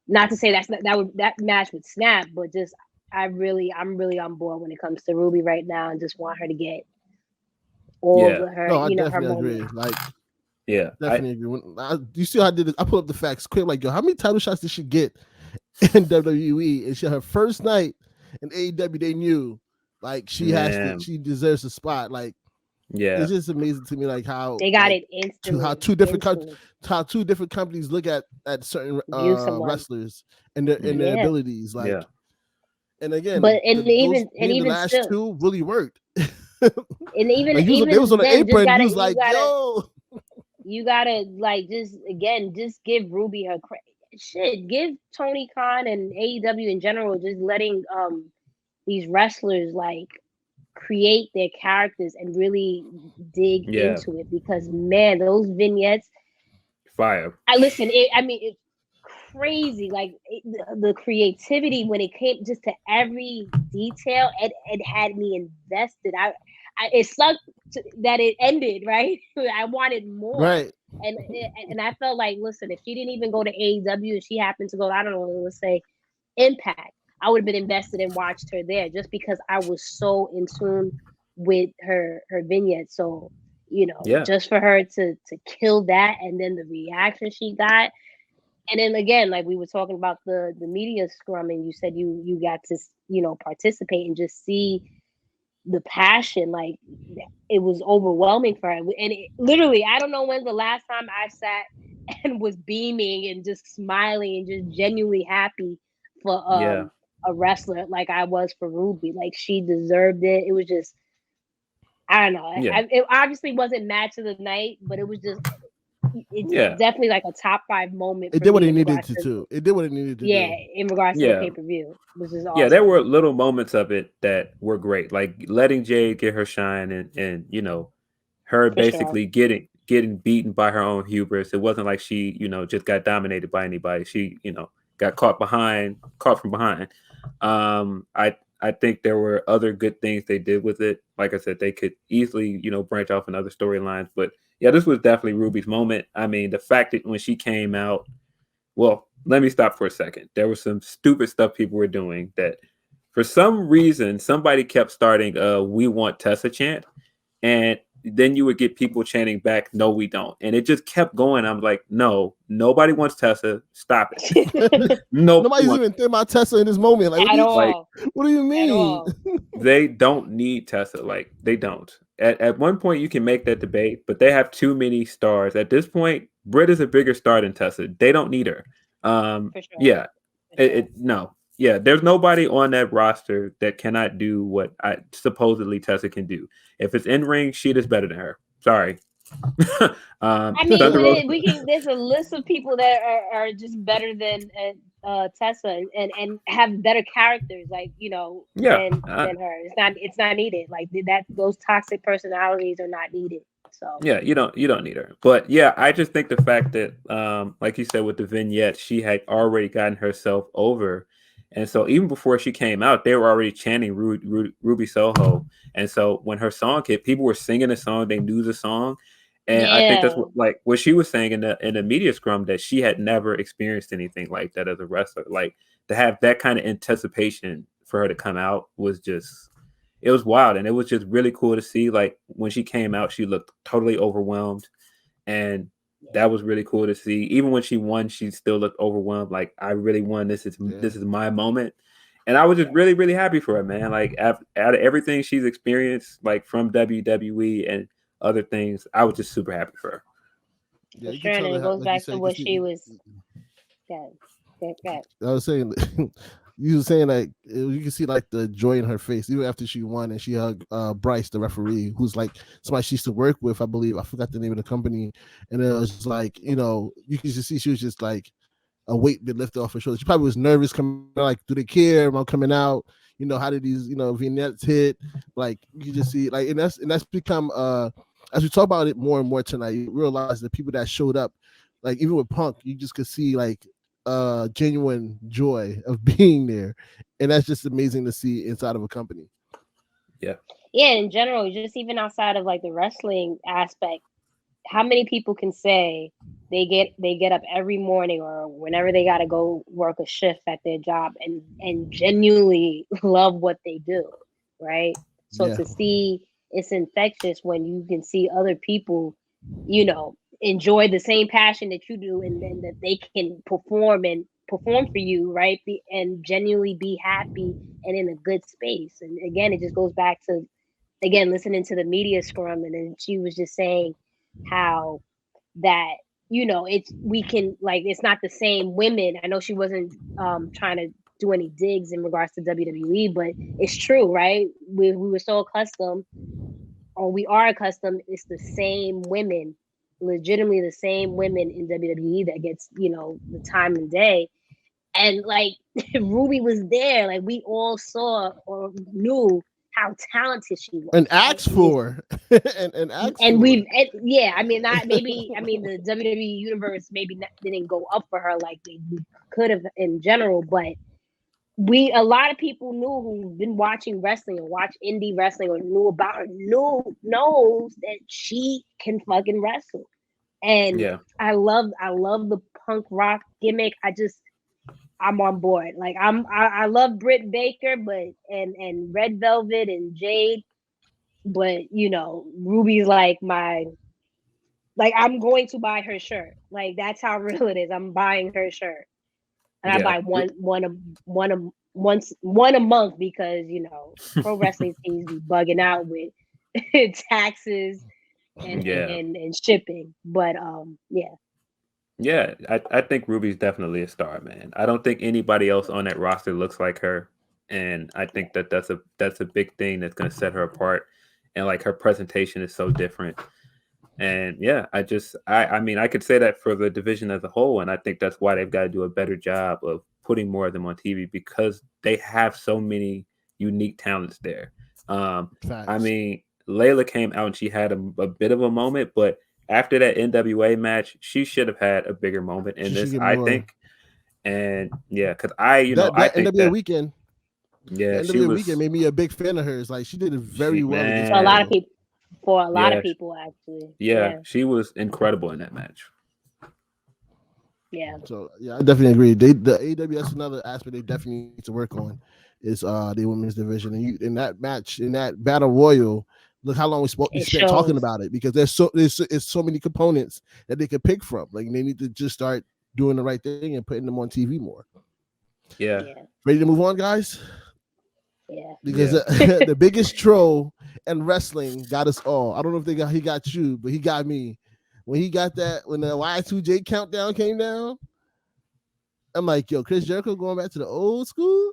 not to say that match would snap, but just I'm really on board when it comes to Ruby right now, and just want her to get all of her, I definitely her agree. moment. Like, definitely agree. You see how I did it? I put up the facts quick. Like, yo, how many title shots did she get in WWE? And her first night in AEW, they knew. Like she deserves a spot. Like, it's just amazing to me, like how they got it instantly. How two different companies look at certain wrestlers and their abilities. Like, and again, the last two really worked. And even like, even they was on the apron. He was like, yo, you gotta like just give Ruby her credit. Shit, give Tony Khan and AEW in general just letting these wrestlers like create their characters and really dig into it, because man, those vignettes, fire. It's crazy. Like the creativity when it came just to every detail, it had me invested. It sucked that it ended, right? I wanted more, right? And I felt like, listen, if she didn't even go to AEW and she happened to go, I don't know, let's say Impact, I would have been invested and watched her there, just because I was so in tune with her vignette. So, just for her to kill that, and then the reaction she got. And then again, like we were talking about the media scrum, and you said you got to, participate and just see the passion. Like it was overwhelming for her. And literally, I don't know when's the last time I sat and was beaming and just smiling and just genuinely happy for a wrestler like I was for Ruby. Like she deserved it. It was just, I don't know. Yeah. It obviously wasn't match of the night, but it was just, it's Yeah. definitely like a top 5 moment. It for did what me it in needed regards to do. It did what it needed to yeah, do. in regards to Yeah. the pay-per-view, which is awesome. Yeah, there were little moments of it that were great, like letting Jade get her shine, and you know, her For basically getting beaten by her own hubris. It wasn't like she, you know, just got dominated by anybody. She, you know, got caught from behind. I think there were other good things they did with it. Like I said, they could easily, you know, branch off in other storylines. But yeah, this was definitely Ruby's moment. I mean, the fact that when she came out, well, let me stop for a second. There was some stupid stuff people were doing that for some reason somebody kept starting "We want Tessa" chant, and then you would get people chanting back, "No, we don't," and it just kept going. I'm like, no, nobody wants Tessa. Stop it. Nobody's even thinking about Tessa in this moment. Like, At all. what do you mean? At all. They don't need Tessa. Like, they don't. At one point, you can make that debate, but they have too many stars. At this point, Britt is a bigger star than Tessa. They don't need her. For sure. Yeah. For sure. No. Yeah, there's nobody on that roster that cannot do what supposedly Tessa can do. If it's in ring, she is better than her. Sorry. I mean, we can. There's a list of people that are just better than Tessa and have better characters, like, you know, than her. It's not needed. Like that, those toxic personalities are not needed. So yeah, you don't need her. But yeah, I just think the fact that, like you said with the vignette, she had already gotten herself over. And so even before she came out, they were already chanting Ruby Soho. And so when her song hit, people were singing the song. They knew the song. And I think that's what she was saying in the media scrum, that she had never experienced anything like that as a wrestler. Like, to have that kind of anticipation for her to come out was just, it was wild. And it was just really cool to see. Like, when she came out, she looked totally overwhelmed. And that was really cool to see. Even when she won, she still looked overwhelmed. Like, I really won. This is my moment. And I was just really, really happy for her, man. Like, out of everything she's experienced, like from WWE and other things, I was just super happy for her. Yeah, for sure, and it goes back to what she was. I was saying, you were saying, like, you can see like the joy in her face even after she won, and she hugged Bryce, the referee, who's like somebody she used to work with, I believe. I forgot the name of the company, and it was like, you know, you can just see she was just like a weight been lifted off her shoulders. She probably was nervous coming, like, do they care about coming out? You know, how did these, you know, vignettes hit? Like, you can just see, like, and that's become as we talk about it more and more tonight, you realize the people that showed up, like even with Punk, you just could see like genuine joy of being there, and that's just amazing to see inside of a company. Yeah, in general, just even outside of like the wrestling aspect, how many people can say they get up every morning or whenever they got to go work a shift at their job and genuinely love what they do, right? So to see, it's infectious when you can see other people, you know, enjoy the same passion that you do, and then that they can perform for you, right? And genuinely be happy and in a good space. And again, it just goes back to, again, listening to the media scrum, and then she was just saying how that, you know, we can, like, it's not the same women. I know she wasn't trying to do any digs in regards to WWE, but it's true, right? We were so accustomed, or we are accustomed, it's the same women, legitimately the same women in WWE that gets, you know, the time and day. And like Ruby was there, like we all saw or knew how talented she was, and asked for and we've I mean, not maybe, I mean, the WWE universe maybe didn't go up for her like they could have in general, but a lot of people knew, who've been watching wrestling or watch indie wrestling or knew about her, knows that she can fucking wrestle. And I love the punk rock gimmick. I'm on board. Like I love Britt Baker, but and Red Velvet and Jade, but you know, Ruby's like I'm going to buy her shirt. Like that's how real it is. I'm buying her shirt, and I buy one a month because, you know, pro wrestling teams be bugging out with taxes and shipping. But yeah. Yeah, I think Ruby's definitely a star, man. I don't think anybody else on that roster looks like her, and I think that's a big thing that's going to set her apart. And like her presentation is so different. And yeah, I mean I could say that for the division as a whole, and I think that's why they've got to do a better job of putting more of them on TV because they have so many unique talents there. I Facts. mean, Layla came out and she had a bit of a moment, but after that NWA match, she should have had a bigger moment in She should this, get I more. think. And yeah, because I That think NWA that weekend, the yeah, she NWA weekend was made me a big fan of hers. Like she did it she very well against For a lot of man, Jericho. people, for a lot of yeah, people, actually, yeah, yeah, she was incredible in that match. yeah. So yeah, I definitely agree. The AEW, that's another aspect they definitely need to work on is the women's division. And you in that match, in that battle royal, look how long we It spent talking shows. about it because there's so many components that they could pick from. Like they need to just start doing the right thing and putting them on TV more. Yeah, Yeah, Ready to move on, guys? yeah. Because yeah. the biggest troll in wrestling got us all. I don't know if he got you, but he got me. When he got that, when the Y2J countdown came down, I'm like, yo, Chris Jericho going back to the old school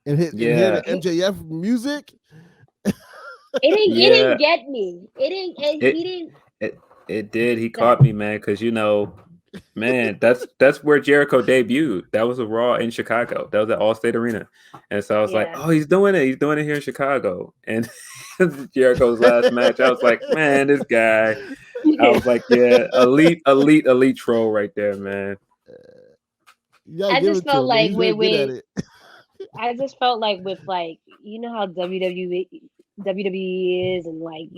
and hear the Yeah, MJF music. It yeah, didn't get me. It didn't. it He didn't. it did. He Go ahead. caught me, man, because man, that's where Jericho debuted. That was a Raw in Chicago. That was at Allstate Arena, and so I was like, Yeah. oh, he's doing it. He's doing it here in Chicago. And Jericho's last match, I was like, man, this guy. I was like, yeah, elite troll right there, man. You gotta I give just it to felt him, man. like He's very good at it. I just felt like with like how WWE is and like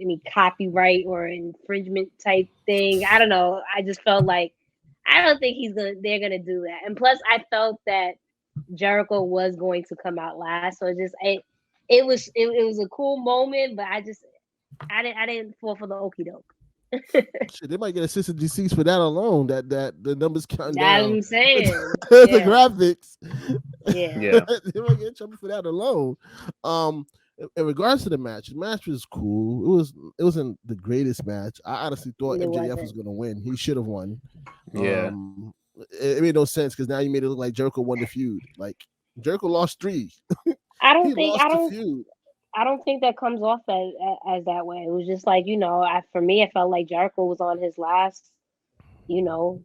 any copyright or infringement type thing. I don't know. I just felt like I don't think they're gonna do that. And plus, I felt that Jericho was going to come out last, so it was a cool moment, but I didn't fall for the okie doke. Shit, they might get assistant DCs for that alone. That the numbers counting That's what down. I'm saying. The Yeah, graphics. yeah. Yeah, They might get in trouble for that alone. In regards to the match was cool. It wasn't the greatest match. I honestly thought It MJF was wasn't. gonna win. He should have won. yeah, It made no sense because now you made it look like Jericho won the feud. Like Jericho lost 3. I He don't think lost the feud. I don't think that comes off as that way. It was just like for me, I felt like Jericho was on his you know,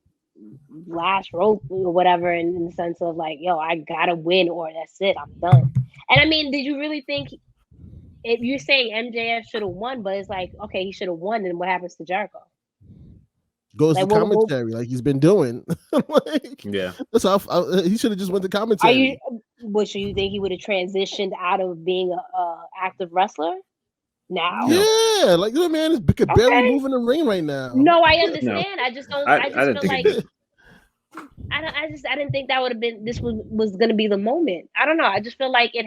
last rope or whatever, in the sense of like, yo, I gotta win or that's it, I'm done. And I mean, did you really think if you're saying MJF should have won, but it's like, okay, he should have won, then what happens to Jericho? Goes Like, to commentary like he's been doing. Like yeah. that's how he should have just went to are you? commentary. Which you think he would have transitioned out of being a active wrestler now? No, Yeah, like this man could barely Okay. move in the ring right now. No, I no. understand. I just don't. I I just didn't feel think like it did. I didn't think that would have been. This was going to be the moment. I don't know. I just feel like it.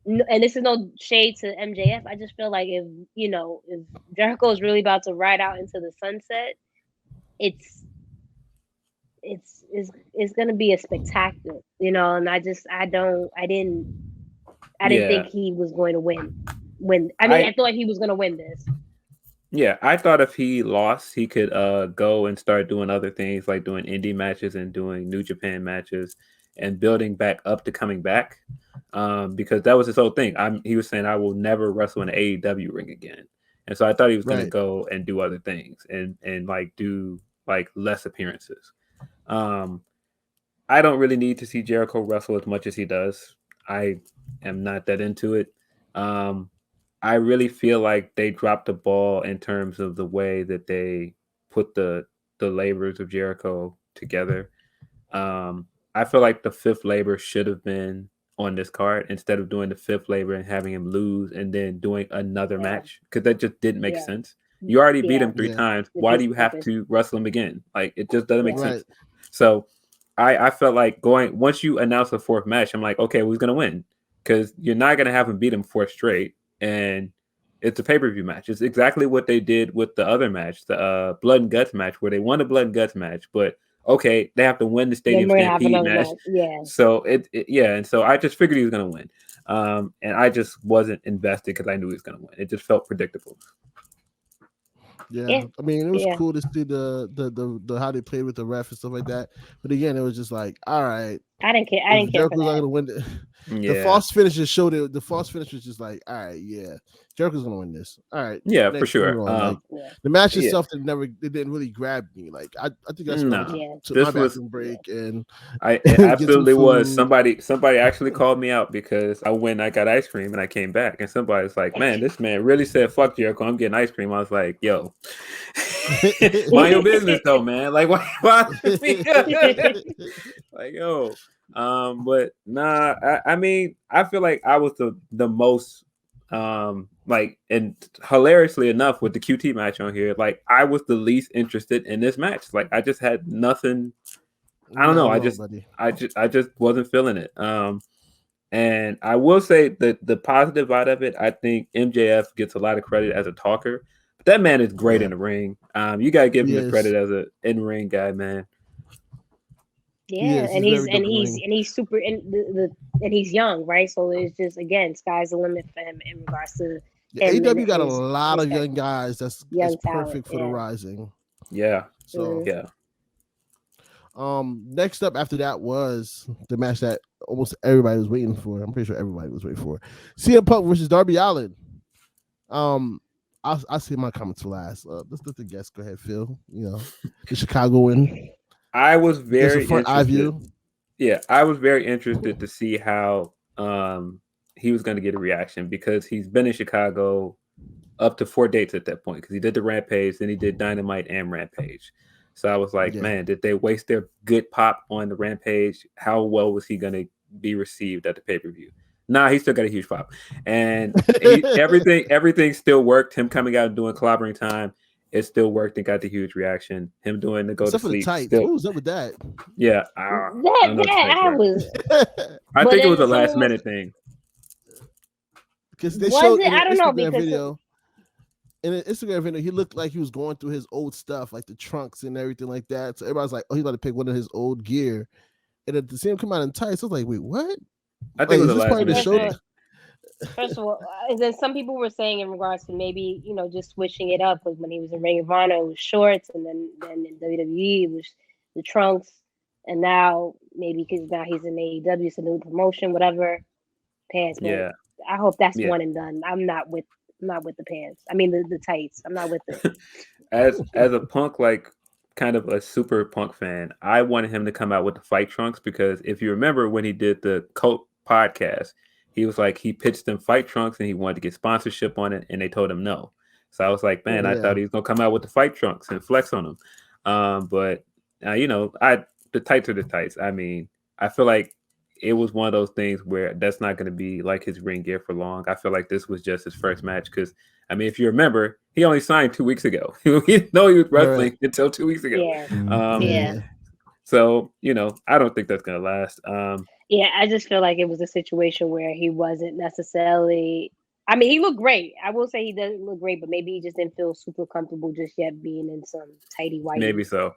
And this is no shade to MJF. I just feel like if Jericho is really about to ride out into the sunset, it's it's going to be a spectacular, And I didn't Yeah, think he was going to win. I thought he was going to win this. yeah. I thought if he lost, he could go and start doing other things like doing indie matches and doing New Japan matches and building back up to coming back. Because that was his whole thing. He was saying I will never wrestle in an AEW ring again. And so I thought he was going to Right. go and do other things and like do like less appearances. I don't really need to see Jericho wrestle as much as he does. I am not that into it. I really feel like they dropped the ball in terms of the way that they put the labors of Jericho together. I feel like the fifth labor should have been on this card instead of doing the fifth labor and having him lose and then doing another Yeah. match because that just didn't make Yeah. sense. You already beat Yeah. him 3 Yeah. times. It Why do just you have stupid. to wrestle him again? Like it just doesn't make Yeah. sense. Right. So I felt like once you announce the fourth match, I'm like, okay, who's gonna win? Because you're not gonna have him beat him 4 straight, and it's a pay-per-view match. It's exactly what they did with the other match, the blood and guts match, where they won the blood and guts match, but okay, they have to win the Then Stadium we're gonna have Stampede another match. match. Yeah. So yeah, and so I just figured he was gonna win, and I just wasn't invested because I knew he was gonna win. It just felt predictable. Yeah. I mean, it was Yeah. cool to see the how they played with the ref and stuff like that. But again, it was just like, all right, I didn't care. I if didn't care for Jericho's not that. gonna win the Yeah. false finish just showed it. The false finish was just like, all right, yeah, Jericho's gonna win this. All right, Yeah, for next, sure. move on. Like Yeah. the match Yeah. itself, it didn't really grab me. Like I think that's why I No. Yeah. took This my was- bathroom break and It get some absolutely was. food. Somebody actually called me out because I got ice cream and I came back and somebody's like, man, this man really said fuck Jericho, I'm getting ice cream. I was like, yo, mind your business though, man. Like why like yo. But nah, I mean, I feel like I was the most like, and hilariously enough with the QT match on here, like I was the least interested in this match. Like I just had nothing. I don't know. I just wasn't feeling it. And I will say that the positive out of it, I think MJF gets a lot of credit as a talker. But that man is great in the ring. You gotta give him the credit as an in-ring guy, man. Yeah, and he's super and he's young, right? So it's just, again, sky's the limit for him in regards to him. AEW got a lot of young guys that's perfect for the rising. Yeah. So yeah. Next up after that was the match that almost everybody was waiting for. I'm pretty sure everybody was waiting for. CM Punk versus Darby Allin. I'll say my comments last. Let's let the guests go ahead, Phil. You know, the Chicagoan. I was very interested. Yeah, I was very interested to see how he was going to get a reaction because he's been in Chicago up to 4 dates at that point because he did the Rampage, then he did Dynamite and Rampage. So I was like, man, did they waste their good pop on the Rampage? How well was he going to be received at the pay-per-view? Nah, he still got a huge pop. And everything still worked. Him coming out and doing Clobbering Time, it still worked and got the huge reaction. Him doing the go to sleep. What was up with that? Yeah. I think it was a last minute thing. Because they showed in I don't know, Instagram video. In an Instagram video, he looked like he was going through his old stuff, like the trunks and everything like that. So everybody's like, "Oh, he's about to pick one of his old gear," and to see him come out in tights, I was like, "Wait, what?" I think it was the last minute thing. First of all, and then some people were saying in regards to maybe, just switching it up, because when he was in Ring of Honor, it was shorts, and then in WWE, it was the trunks, and now maybe because now he's in AEW, it's a new promotion, whatever, pants. But I hope that's one and done. I'm not with the pants. I mean the tights. I'm not with it. As a Punk, like kind of a super Punk fan, I wanted him to come out with the fight trunks because if you remember when he did the Cult podcast, he was like he pitched them fight trunks and he wanted to get sponsorship on it, and they told him no. So I was like, man, I thought he was gonna come out with the fight trunks and flex on them. But the tights are the tights. I mean, I feel like it was one of those things where that's not going to be like his ring gear for long. I feel like this was just his first match because, I mean, if you remember, he only signed 2 weeks ago. He didn't know he was wrestling until 2 weeks ago. So, I don't think that's going to last. I just feel like it was a situation where he wasn't necessarily. I mean, he looked great. I will say he doesn't look great, but maybe he just didn't feel super comfortable just yet being in some tighty white. Maybe so.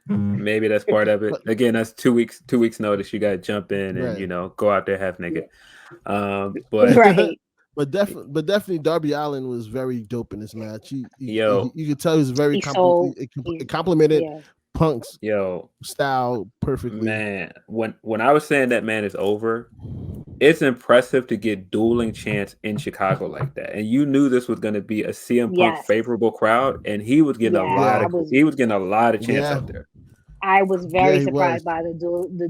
Maybe that's part of it. Again, that's 2 weeks. 2 weeks notice. You got to jump in and go out there half naked. But definitely Darby Allin was very dope in this match. You could tell he was very complimented Punk's style perfectly. Man, when I was saying that man is over, it's impressive to get dueling chants in Chicago like that. And you knew this was going to be a CM Punk favorable crowd, and he was getting a lot of chants out there. I was very surprised by the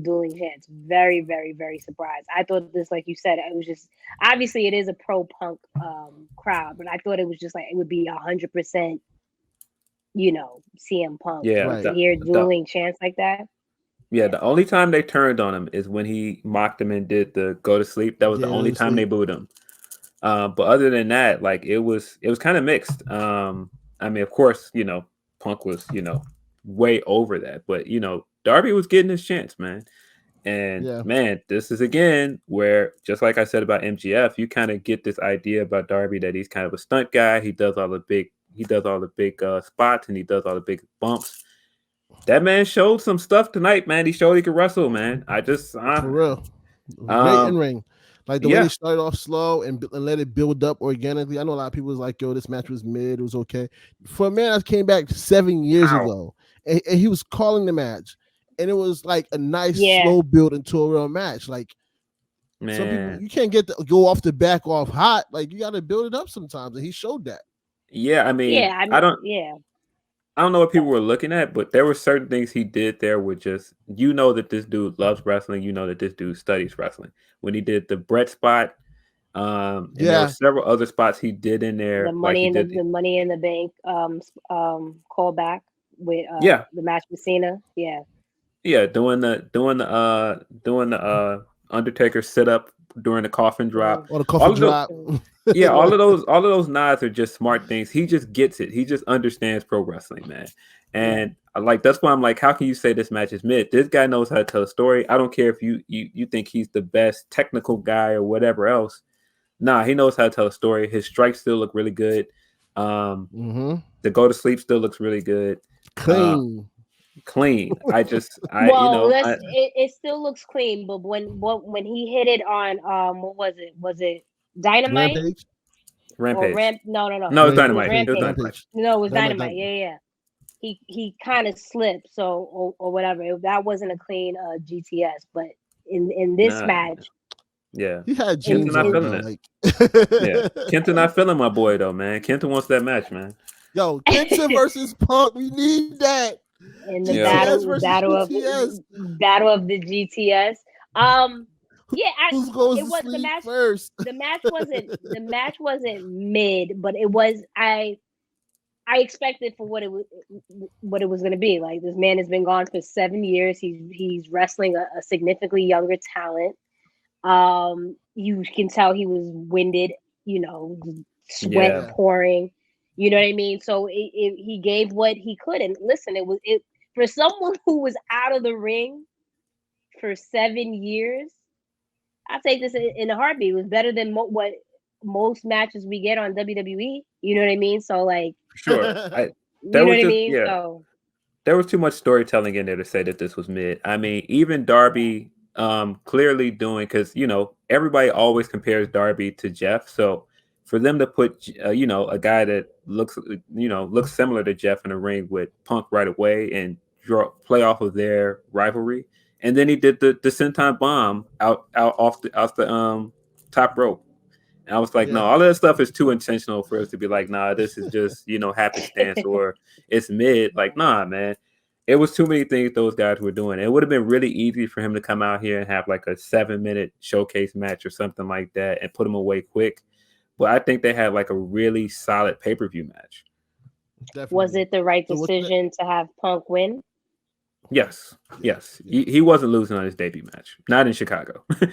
dueling chants. Very, very, very surprised. I thought this, like you said, it was just obviously it is a pro Punk crowd, but I thought it was just like it would be 100%, CM Punk. To hear dueling chants like that. Yeah, the only time they turned on him is when he mocked him and did the go to sleep. That was the only time they booed him. But other than that, like it was kind of mixed. I mean, of course, Punk was, way over that, but Darby was getting his chance, man. And man, this is again where, just like I said about MGF, you kind of get this idea about Darby that he's kind of a stunt guy. He does all the big spots and he does all the big bumps. That man showed some stuff tonight, man. He showed he could wrestle, man. For real, great in ring. Like the way they started off slow and let it build up organically. I know a lot of people was like, yo, this match was mid. It was okay. For a man that came back 7 years ago, and he was calling the match, and it was like a nice slow build into a real match. Like, some people, you can't go off the back off hot. Like, you got to build it up sometimes, and he showed that. Yeah, I mean, I don't know what people were looking at, but there were certain things he did there with just, that this dude loves wrestling. That this dude studies wrestling. When he did the Brett spot, and there were several other spots he did in there. The money the Money in the Bank callback with the match with Cena. Yeah, doing the Undertaker sit up during the coffin drop. Or the coffin drop. All of those nods are just smart things. He just gets it. He just understands pro wrestling, man. And that's why I'm like, how can you say this match is mid? This guy knows how to tell a story. I don't care if you think he's the best technical guy or whatever else. Nah, he knows how to tell a story. His strikes still look really good. The go to sleep still looks really good. Clean. It still looks clean, but when he hit it on what was it? Was it Dynamite? Rampage. No, it's Dynamite. It was Rampage. No, it was Dynamite. Yeah. He kind of slipped, or whatever. That wasn't a clean GTS, but in this match, he had Kenta not feeling it. Kenta not feeling my boy though, man. Kenta wants that match, man. Yo, Kenta versus Punk, we need that. In the battle of the GTS. Who goes to sleep first? The match wasn't mid, but it was. I expected for what it was going to be. Like, this man has been gone for 7 years. He's wrestling a significantly younger talent. You can tell he was winded. Sweat pouring. You know what I mean? So he gave what he could, and listen, it for someone who was out of the ring for 7 years. I take this in a heartbeat. It was better than what most matches we get on WWE. You know what I mean? So, like, sure, you know what I mean? Yeah. So there was too much storytelling in there to say that this was mid. I mean, even Darby clearly doing, because everybody always compares Darby to Jeff. So for them to put a guy that looks similar to Jeff in the ring with Punk right away and play off of their rivalry. And then he did the senton bomb out off the top rope. And I was like, no, all of that stuff is too intentional for us to be like, nah, this is just, happenstance or it's mid. Like, nah, man. It was too many things those guys were doing. It would have been really easy for him to come out here and have like a 7-minute showcase match or something like that and put him away quick. But I think they had like a really solid pay-per-view match. Definitely. Was it the right decision to have Punk win? Yes. He wasn't losing on his debut match. Not in Chicago. Okay.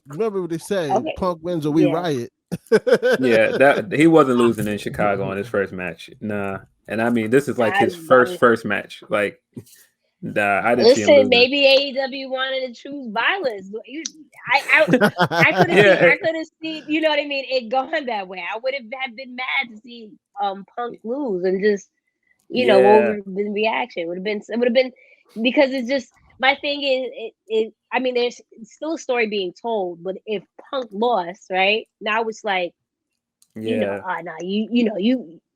Remember what they say, Punk wins or we riot. That he wasn't losing in Chicago on his first match. Nah. And I mean, this is like his first match. Like, nah, I didn't see him losing. Maybe AEW wanted to choose violence. I could have seen, you know what I mean, it going that way. I would have been mad to see Punk lose and just, what would have been the reaction? It would have been because it's just, my thing is, I mean, there's still a story being told, but if Punk lost, right now, it's like,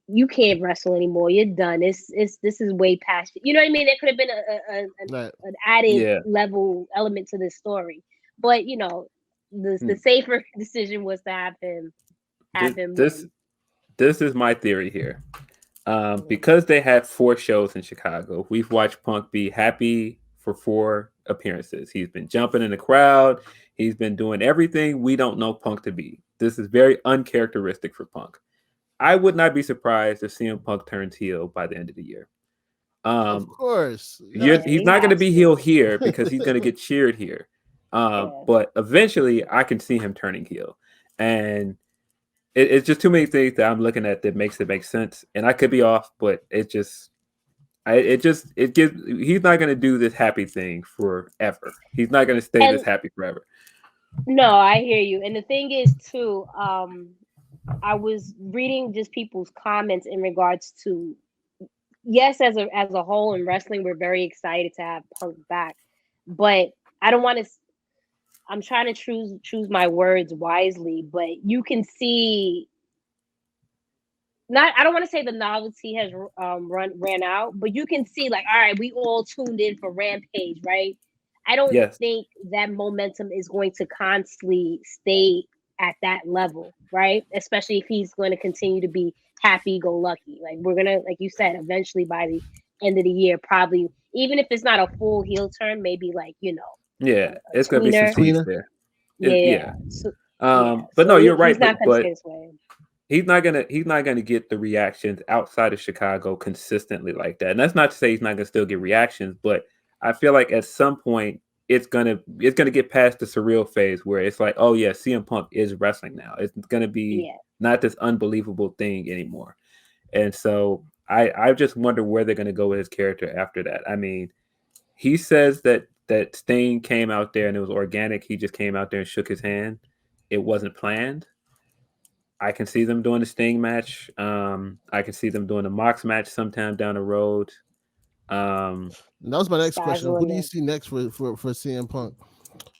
you can't wrestle anymore. You're done. This is way past. You know what I mean? There could have been an added level element to this story, but the safer decision was to have him. This is my theory here. Because they had 4 shows in Chicago, we've watched Punk be happy for 4 appearances. He's been jumping in the crowd. He's been doing everything we don't know Punk to be. This is very uncharacteristic for Punk. I would not be surprised if CM Punk turns heel by the end of the year. Of course. He's not going to be heel here because he's going to get cheered here. But eventually I can see him turning heel. And it's just too many things that I'm looking at that makes it make sense. And I could be off, but he's not going to do this happy thing forever. He's not going to stay this happy forever. No, I hear you. And the thing is too, I was reading just people's comments in regards to, yes, as a whole in wrestling, we're very excited to have Punk back, but I don't want to. I'm trying to choose my words wisely, but you can see. Not, I don't want to say the novelty has ran out, but you can see like, all right, we all tuned in for Rampage, right? I don't Yes. think that momentum is going to constantly stay at that level, right? Especially if he's going to continue to be happy-go-lucky. Like we're gonna, like you said, eventually by the end of the year, probably even if it's not a full heel turn, maybe like Yeah, a it's gonna be some tweener. seeds Tweener. there. Yeah. So, But no, you're he's right. not gonna stay this way. He's not gonna get the reactions outside of Chicago consistently like that. And that's not to say he's not gonna still get reactions, but I feel like at some point it's gonna get past the surreal phase where it's like, oh yeah, CM Punk is wrestling now. It's gonna be Yeah. not this unbelievable thing anymore. And so I just wonder where they're gonna go with his character after that. I mean, he says that Sting came out there and it was organic. He just came out there and shook his hand. It wasn't planned. I can see them doing the Sting match. I can see them doing the Mox match sometime down the road. That was my next Sky's question. the Who do you limit. see next for CM Punk?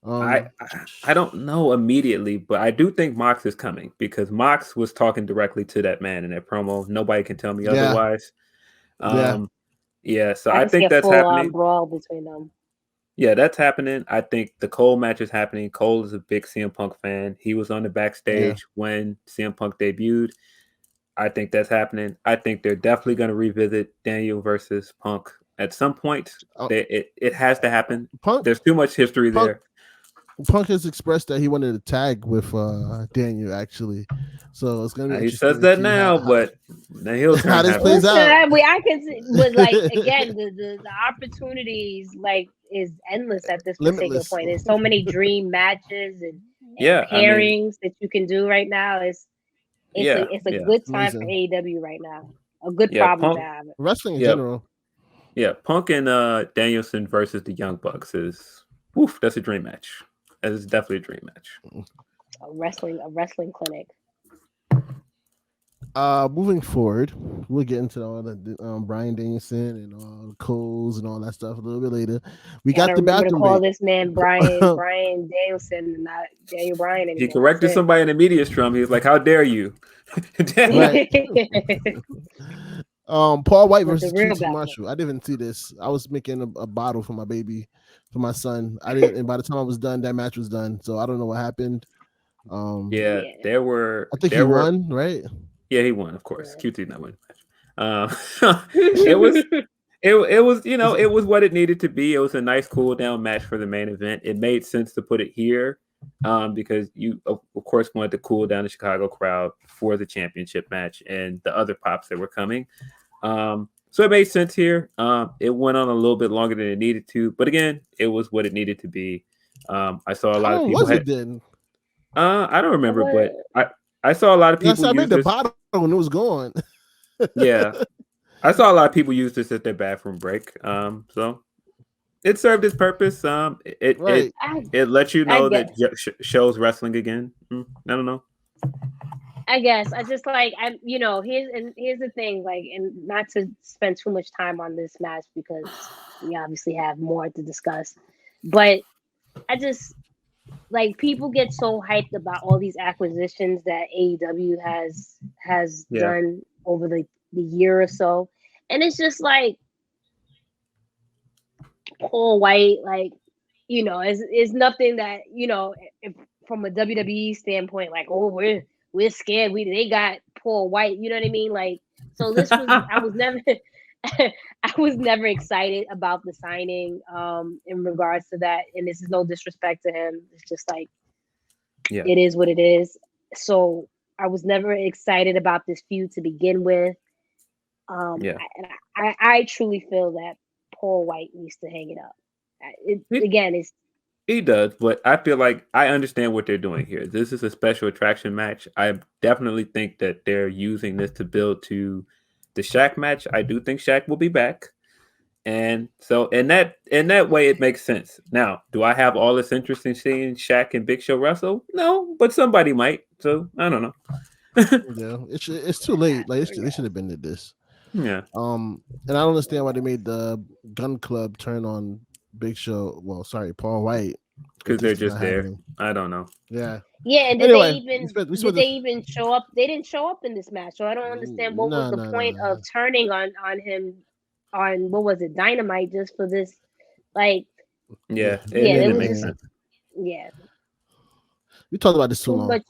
I don't know immediately, but I do think Mox is coming because Mox was talking directly to that man in that promo. Nobody can tell me Yeah. otherwise. Yeah. So I I can see think a that's full happening. brawl between them. Yeah, that's happening. I think the Cole match is happening. Cole is a big CM Punk fan. He was on the backstage when CM Punk debuted. I think that's happening. I think they're definitely going to revisit Daniel versus Punk at some point. It has to happen. Punk, There's too much history there. Punk has expressed that he wanted to tag with Daniel actually, so it's gonna be. He interesting says to that see now, but now he'll turn how this plays Listen, out. I can see, but like again, the opportunities like is endless at this particular Limitless. point. There's so many dream matches and Yeah, I mean, pairings that you can do right now. It's a good time for AEW right now. A good problem to have. Wrestling in general. Yeah, Punk and Danielson versus the Young Bucks is that's a dream match. That is definitely a dream match. A wrestling clinic. Moving forward, we'll get into all the Bryan Danielson and all the Coles and all that stuff a little bit later. We got the bathroom. Call this man Bryan Danielson and not Daniel Bryan anymore. He corrected somebody in the media scrum. He was like, "How dare you?" Paul White versus QT Marshall. I didn't see this. I was making a bottle for my baby, for my son. I didn't, and by the time I was done, that match was done. So I don't know what happened. There were. I think he won, right? Yeah, he won. Of course, QT not win the match. It was. It was, it was what it needed to be. It was a nice cool down match for the main event. It made sense to put it here because you, of course, wanted to cool down the Chicago crowd for the championship match and the other pops that were coming. So it made sense here. It went on a little bit longer than it needed to, but again, it was what it needed to be. I saw a lot of people. I don't remember, but I saw a lot of people. I made the bottle when it was gone. Yeah. I saw a lot of people use this at their bathroom break. So it served its purpose. It lets you know that shows wrestling again. I don't know. I guess I just here's the thing, like, and not to spend too much time on this match because we obviously have more to discuss, but I just like people get so hyped about all these acquisitions that AEW has done over the year or so, and it's just like Paul White, like, is nothing that if, from a WWE standpoint, like, oh, we're scared, they got Paul White, you know what I mean? Like, so this was I was never excited about the signing in regards to that, and this is no disrespect to him. It's just like it is what it is. So I was never excited about this feud to begin with. And I truly feel that Paul White needs to hang it up. He does, but I feel like I understand what they're doing here. This is a special attraction match. I definitely think that they're using this to build to the Shaq match. I do think Shaq will be back. And so in that way, it makes sense. Now, do I have all this interest in seeing Shaq and Big Show wrestle? No, but somebody might. So I don't know. Yeah, it's too late. Like they should have been at this. Yeah. And I don't understand why they made the Gun Club turn on Big Show. Well, sorry, Paul White because they're just not there. happening. I don't know. Yeah. Yeah, and Anyway, did they even show up? They didn't show up in this match, so I don't understand what was the point of turning on him on what was it, Dynamite, just for this, like. Yeah, it didn't make just sense. yeah. We talked about this too long. Like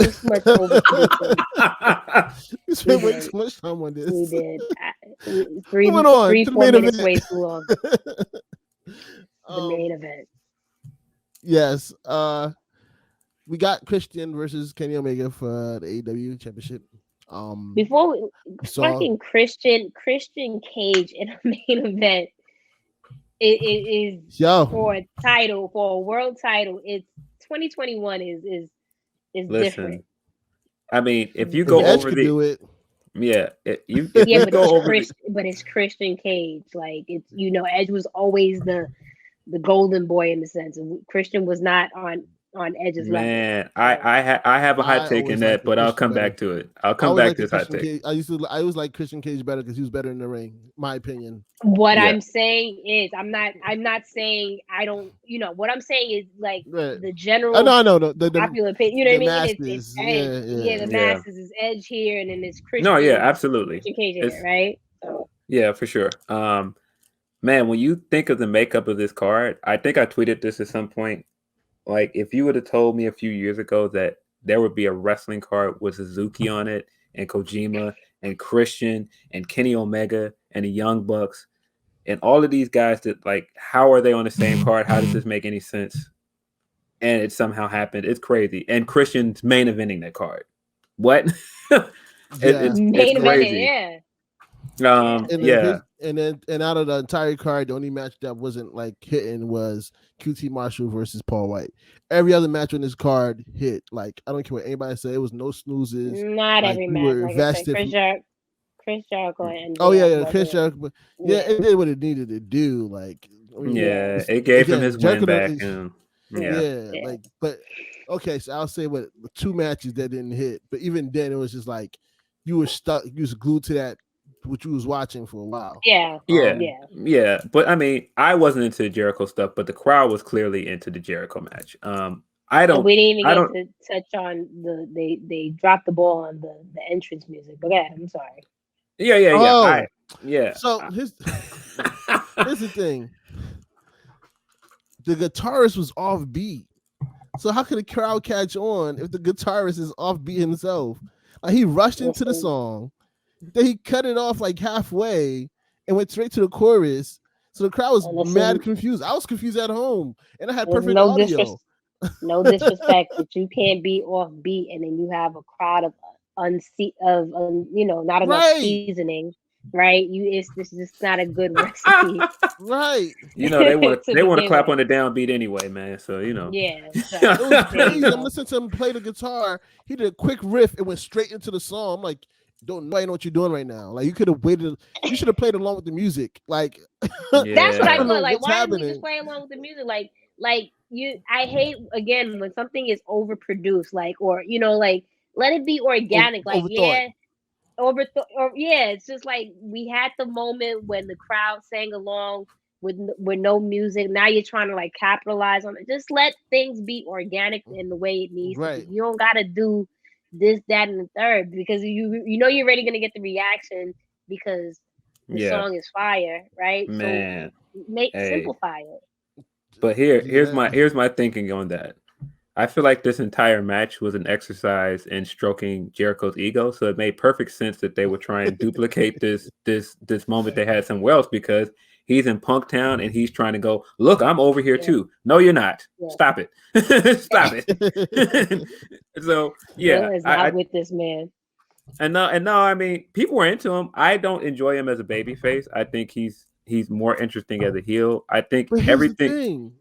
it's much overproduced. We spent way too much time on this. We did. Moving on to the 4 main minutes event. way too long. The main event. Yes. We got Christian versus Kenny Omega for the AEW Championship. Before fucking Christian Cage in a main event is for a title, for a world title. It's 2021 is different. I mean, if you go over the do it. Yeah, but it's Christian Cage. Like it's Edge was always the golden boy in the sense. Christian was not on Edge's level. Man, I have a hot take in that, but I'll come back to it. I'll come back to this hot take. I always like Christian Cage better because he was better in the ring. My opinion. What I'm saying is, I'm not saying I don't. What I'm saying is like the general. The popular opinion. You know what I mean? Masses, it's Edge. The masses is Edge here, and then it's Christian. No, yeah, absolutely. Christian Cage here, right? So. Yeah, for sure. Man, when you think of the makeup of this card, I think I tweeted this at some point. Like, if you would have told me a few years ago that there would be a wrestling card with Suzuki on it, and Kojima, and Christian, and Kenny Omega, and the Young Bucks, and all of these guys that, like, how are they on the same card? How does this make any sense? And it somehow happened. It's crazy. And Christian's main eventing that card. What? It's crazy. Yeah. And out of the entire card, the only match that wasn't like hitting was QT Marshall versus Paul White. Every other match on this card hit. Like, I don't care what anybody said. It was no snoozes. Not like, every match. Like I said, Chris Jericho and Chris Jericho. But it did what it needed to do. Like, it gave him his win back. But okay, so I'll say what 2 matches that didn't hit. But even then, it was just like you were stuck. You was glued to that. What you was watching for a while. Yeah. But I mean, I wasn't into Jericho stuff, but the crowd was clearly into the Jericho match. We didn't even get to touch on they dropped the ball on the entrance music. But yeah, I'm sorry. Yeah. So here's the thing. The guitarist was off beat. So how could the crowd catch on if the guitarist is off beat himself? Like, he rushed into the song. Then he cut it off like halfway and went straight to the chorus. So the crowd was mad confused. I was confused at home, and I had perfect audio. No disrespect, but you can't be off beat, and then you have a crowd of not enough seasoning, right? This is not a good recipe, right? They want to clap on the downbeat anyway, man. So yeah. So it was crazy. I'm listening to him play the guitar. He did a quick riff and went straight into the song. I'm like, don't know what you're doing right now. Like, you could have waited. You should have played along with the music. Like, that's what I thought. Like, why didn't we just play along with the music? Like you. I hate again when something is overproduced. Like, or like let it be organic. It's just like we had the moment when the crowd sang along with no music. Now you're trying to like capitalize on it. Just let things be organic in the way it needs to be. You don't gotta do this, that, and the third because you're already gonna get the reaction because the song is fire, right? Man, so simplify it. But here's my thinking on that. I feel like this entire match was an exercise in stroking Jericho's ego, so it made perfect sense that they would try and duplicate this moment they had somewhere else because he's in Punk Town and he's trying to go, look, I'm over here too. No, you're not. Yeah. Stop it. Stop it. So not with this man. And no, I mean, people were into him. I don't enjoy him as a babyface. I think he's more interesting as a heel. I think everything.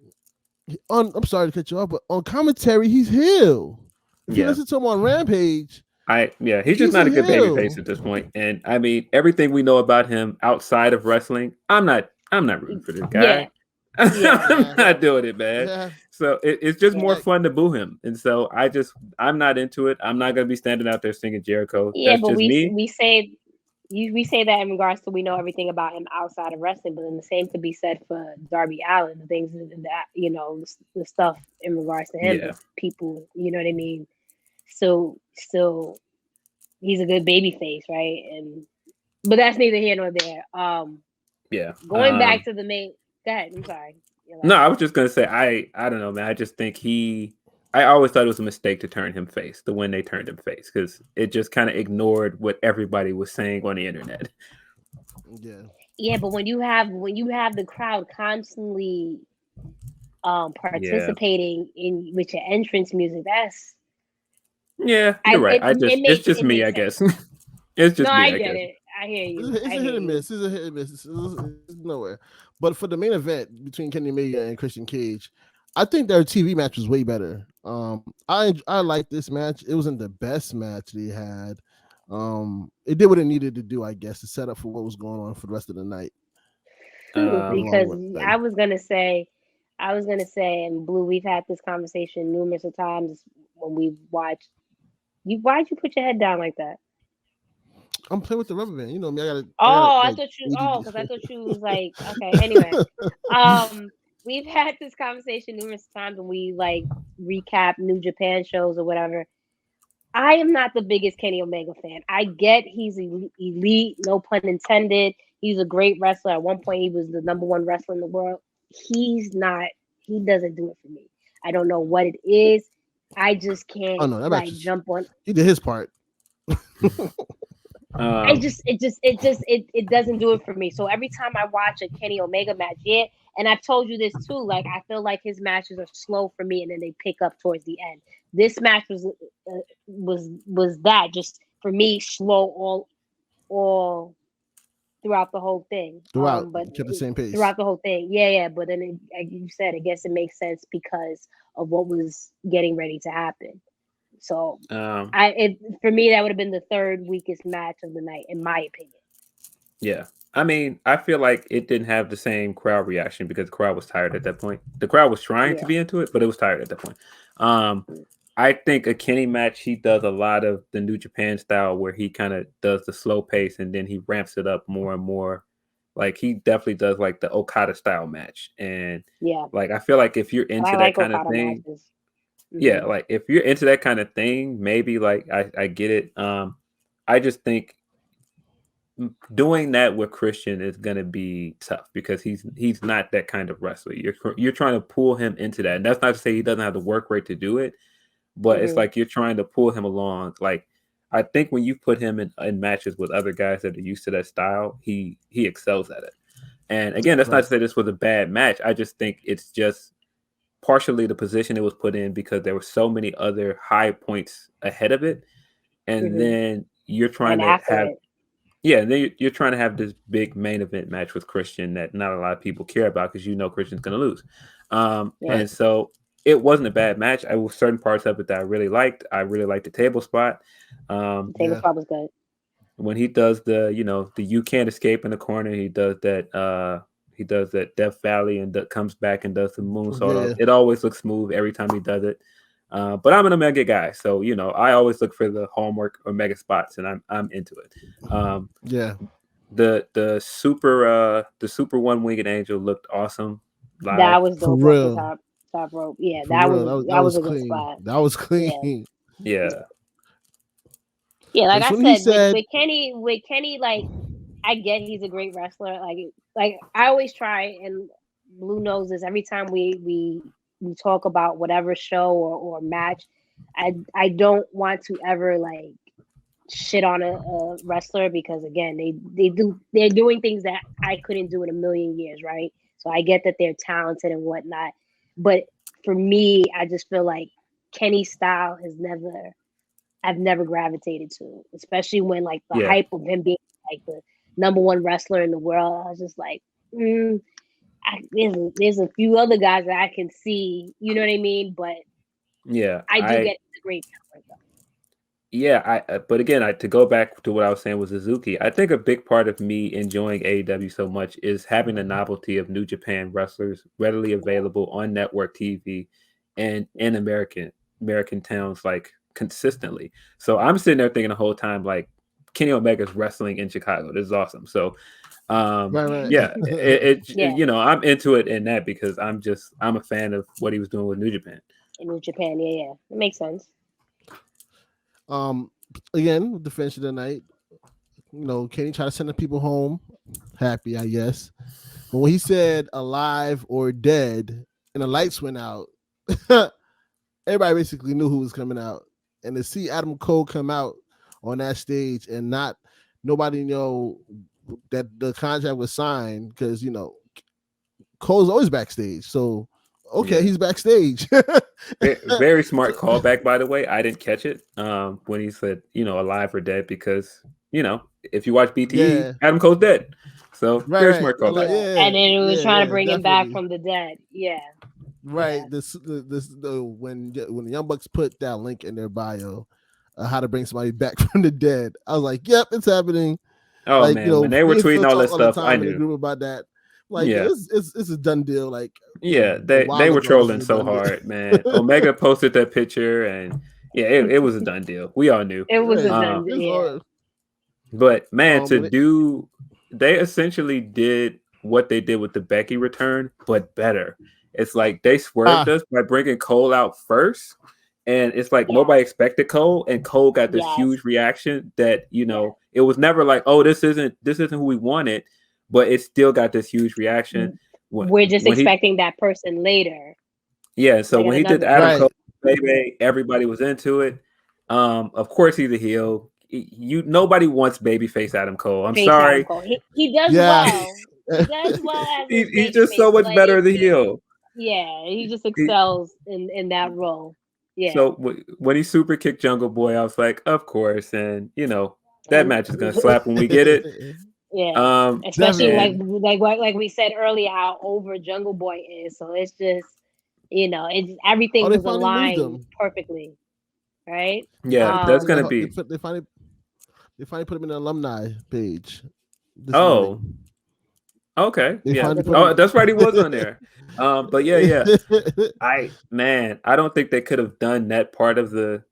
I'm sorry to cut you off, but on commentary, he's heel. If you listen to him on Rampage, he's just not a good babyface at this point. And I mean, everything we know about him outside of wrestling, I'm not rooting for this guy. I'm not doing it, man. Yeah. So it's just more fun to boo him. And so I'm not into it. I'm not gonna be standing out there singing Jericho. Yeah, that's but we we say that in regards to we know everything about him outside of wrestling, but then the same could be said for Darby Allin, the things that the stuff in regards to him, Yeah. but people, you know what I mean. So still, he's a good baby face, right? But that's neither here nor there. Yeah. Going back to the main. Go ahead. I'm sorry. No, I was just gonna say I don't know, man. I just think I always thought it was a mistake to turn him face, the when they turned him face, because it just kind of ignored what everybody was saying on the internet. Yeah. Yeah, but when you have the crowd constantly participating in with your entrance music, that's Yeah, you're right. It's just me, I sense. guess. It's just No, me, I I get guess. it. I hear you. It's a hit and miss. It's a hit and miss. It's nowhere. But for the main event between Kenny Omega and Christian Cage, I think their TV match was way better. I like this match. It wasn't the best match they had. It did what it needed to do, I guess, to set up for what was going on for the rest of the night. Because I was gonna say, and Blue, we've had this conversation numerous of times when we watched. Why'd you put your head down like that? I'm playing with the rubber band. You know me. I gotta. I thought you. Because I thought you was like, okay. Anyway, we've had this conversation numerous times when we like recap New Japan shows or whatever. I am not the biggest Kenny Omega fan. I get he's elite, no pun intended. He's a great wrestler. At one point, he was the number one wrestler in the world. He's not. He doesn't do it for me. I don't know what it is. I just can't jump on. He did his part. It doesn't do it for me. So every time I watch a Kenny Omega match, and I've told you this too, like I feel like his matches are slow for me, and then they pick up towards the end. This match was that just for me slow all throughout the whole thing. But kept the same pace throughout the whole thing. Yeah. But then, like you said, I guess it makes sense because of what was getting ready to happen. So for me, that would have been the third weakest match of the night, in my opinion. Yeah. I mean, I feel like it didn't have the same crowd reaction because the crowd was tired at that point. The crowd was trying to be into it, but it was tired at that point. I think a Kenny match, he does a lot of the New Japan style where he kind of does the slow pace and then he ramps it up more and more. Like he definitely does like the Okada style match. And like I feel like if you're into that kind of thing, yeah, like if you're into that kind of thing, maybe like I get it. I just think doing that with Christian is gonna be tough because he's not that kind of wrestler. You're trying to pull him into that. And that's not to say he doesn't have the work rate to do it, but it's like you're trying to pull him along. Like I think when you put him in matches with other guys that are used to that style, he excels at it. And again, that's not to say this was a bad match. I just think it's just partially the position it was put in because there were so many other high points ahead of it. And then you're trying to have then you're trying to have this big main event match with Christian that not a lot of people care about because Christian's going to lose. And so it wasn't a bad match. I was certain parts of it that I really liked. I really liked the table spot. The table spot was good. When he does the you can't escape in the corner, he does that Death Valley and comes back and does the moonsault. It always looks smooth every time he does it. But I'm an Omega guy, so I always look for the hallmark Omega spots, and I'm into it. The super one-winged angel looked awesome. Live. That was dope. The top rope. Yeah, that was a good spot. That was clean. Yeah. Yeah, like I said, with Kenny, like I get he's a great wrestler. Like I always try, and Blue knows this. Every time we talk about whatever show or match, I don't want to ever like shit on a wrestler because again they're doing things that I couldn't do in a million years, right? So I get that they're talented and whatnot, but for me, I just feel like Kenny's style I've never gravitated to, especially when like the hype of him being like the number one wrestler in the world. I was just like, there's a few other guys that I can see, you know what I mean? But I do get the great talent though. Yeah, but again, to go back to what I was saying with Suzuki, I think a big part of me enjoying AEW so much is having the novelty of New Japan wrestlers readily available on network TV and in American towns like consistently. So I'm sitting there thinking the whole time like Kenny Omega's wrestling in Chicago. This is awesome. So, Right. yeah, Yeah. you know, I'm into it in that because I'm a fan of what he was doing with New Japan. In New Japan, yeah, it makes sense. Again, the finish of the night, Kenny tried to send the people home happy, I guess. But when he said alive or dead and the lights went out, everybody basically knew who was coming out. And to see Adam Cole come out on that stage and nobody know that the contract was signed, because Cole's always backstage. So okay, he's backstage. Very smart callback, by the way. I didn't catch it when he said, alive or dead, because if you watch BTE, Adam Cole's dead. So very smart callback. And then it was trying to bring him back from the dead. Yeah. Right. When the Young Bucks put that link in their bio, how to bring somebody back from the dead, I was like, "Yep, it's happening." Oh man, when they were tweeting all that stuff, I knew. Group about that. Like, it's a done deal. Like, they were trolling so hard, man. Omega posted that picture, and it was a done deal. We all knew it was a done deal. But man, they essentially did what they did with the Becky return, but better. It's like they swerved us by bringing Cole out first, and it's like nobody expected Cole, and Cole got this huge reaction that it was never like, oh, this isn't who we wanted, but it still got this huge reaction. We're just expecting that person later. Yeah, so when he did Adam Cole, baby, everybody was into it. Of course, he's a heel. Nobody wants babyface Adam Cole. I'm sorry. Cole. He does well. He does well as he's just so much better as a heel. Yeah, he just excels in that role. Yeah. So when he super kicked Jungle Boy, I was like, of course, and that match is gonna slap when we get it. Yeah. Especially like we said earlier, how over Jungle Boy is. So it's just it's everything was aligned perfectly, right? Yeah, that's gonna be. They finally put him in the alumni page. Oh. Okay. Yeah. That's right. He was on there. But yeah. I don't think they could have done that part of the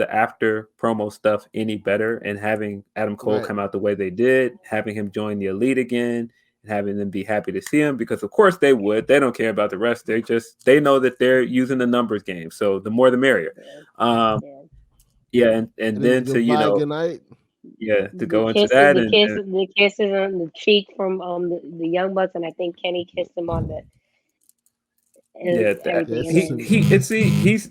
after promo stuff any better, and having Adam Cole come out the way they did, having him join the Elite again, and having them be happy to see him, because of course they would. They don't care about the rest. They know that they're using the numbers game. So the more the merrier. And then to good night. Yeah, to go into that, the kisses on the cheek from the Young Bucks, and I think Kenny kissed him on the.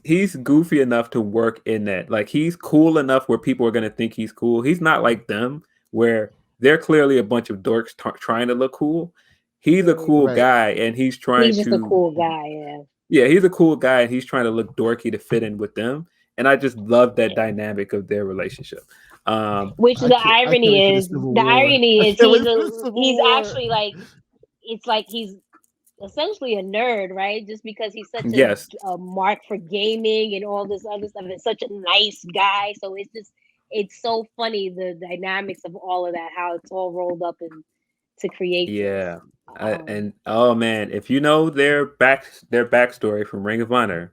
He's goofy enough to work in that. Like, he's cool enough where people are gonna think he's cool. He's not like them, where they're clearly a bunch of dorks trying to look cool. He's a cool guy, and he's just a cool guy. Yeah, he's a cool guy, and he's trying to look dorky to fit in with them. And I just love that dynamic of their relationship. Which the irony is he's actually like, it's like he's essentially a nerd, right? Just because he's such a mark for gaming and all this other stuff, and such a nice guy. So it's so funny, the dynamics of all of that, how it's all rolled up and to create. Yeah, and oh man, if you know their backstory from Ring of Honor,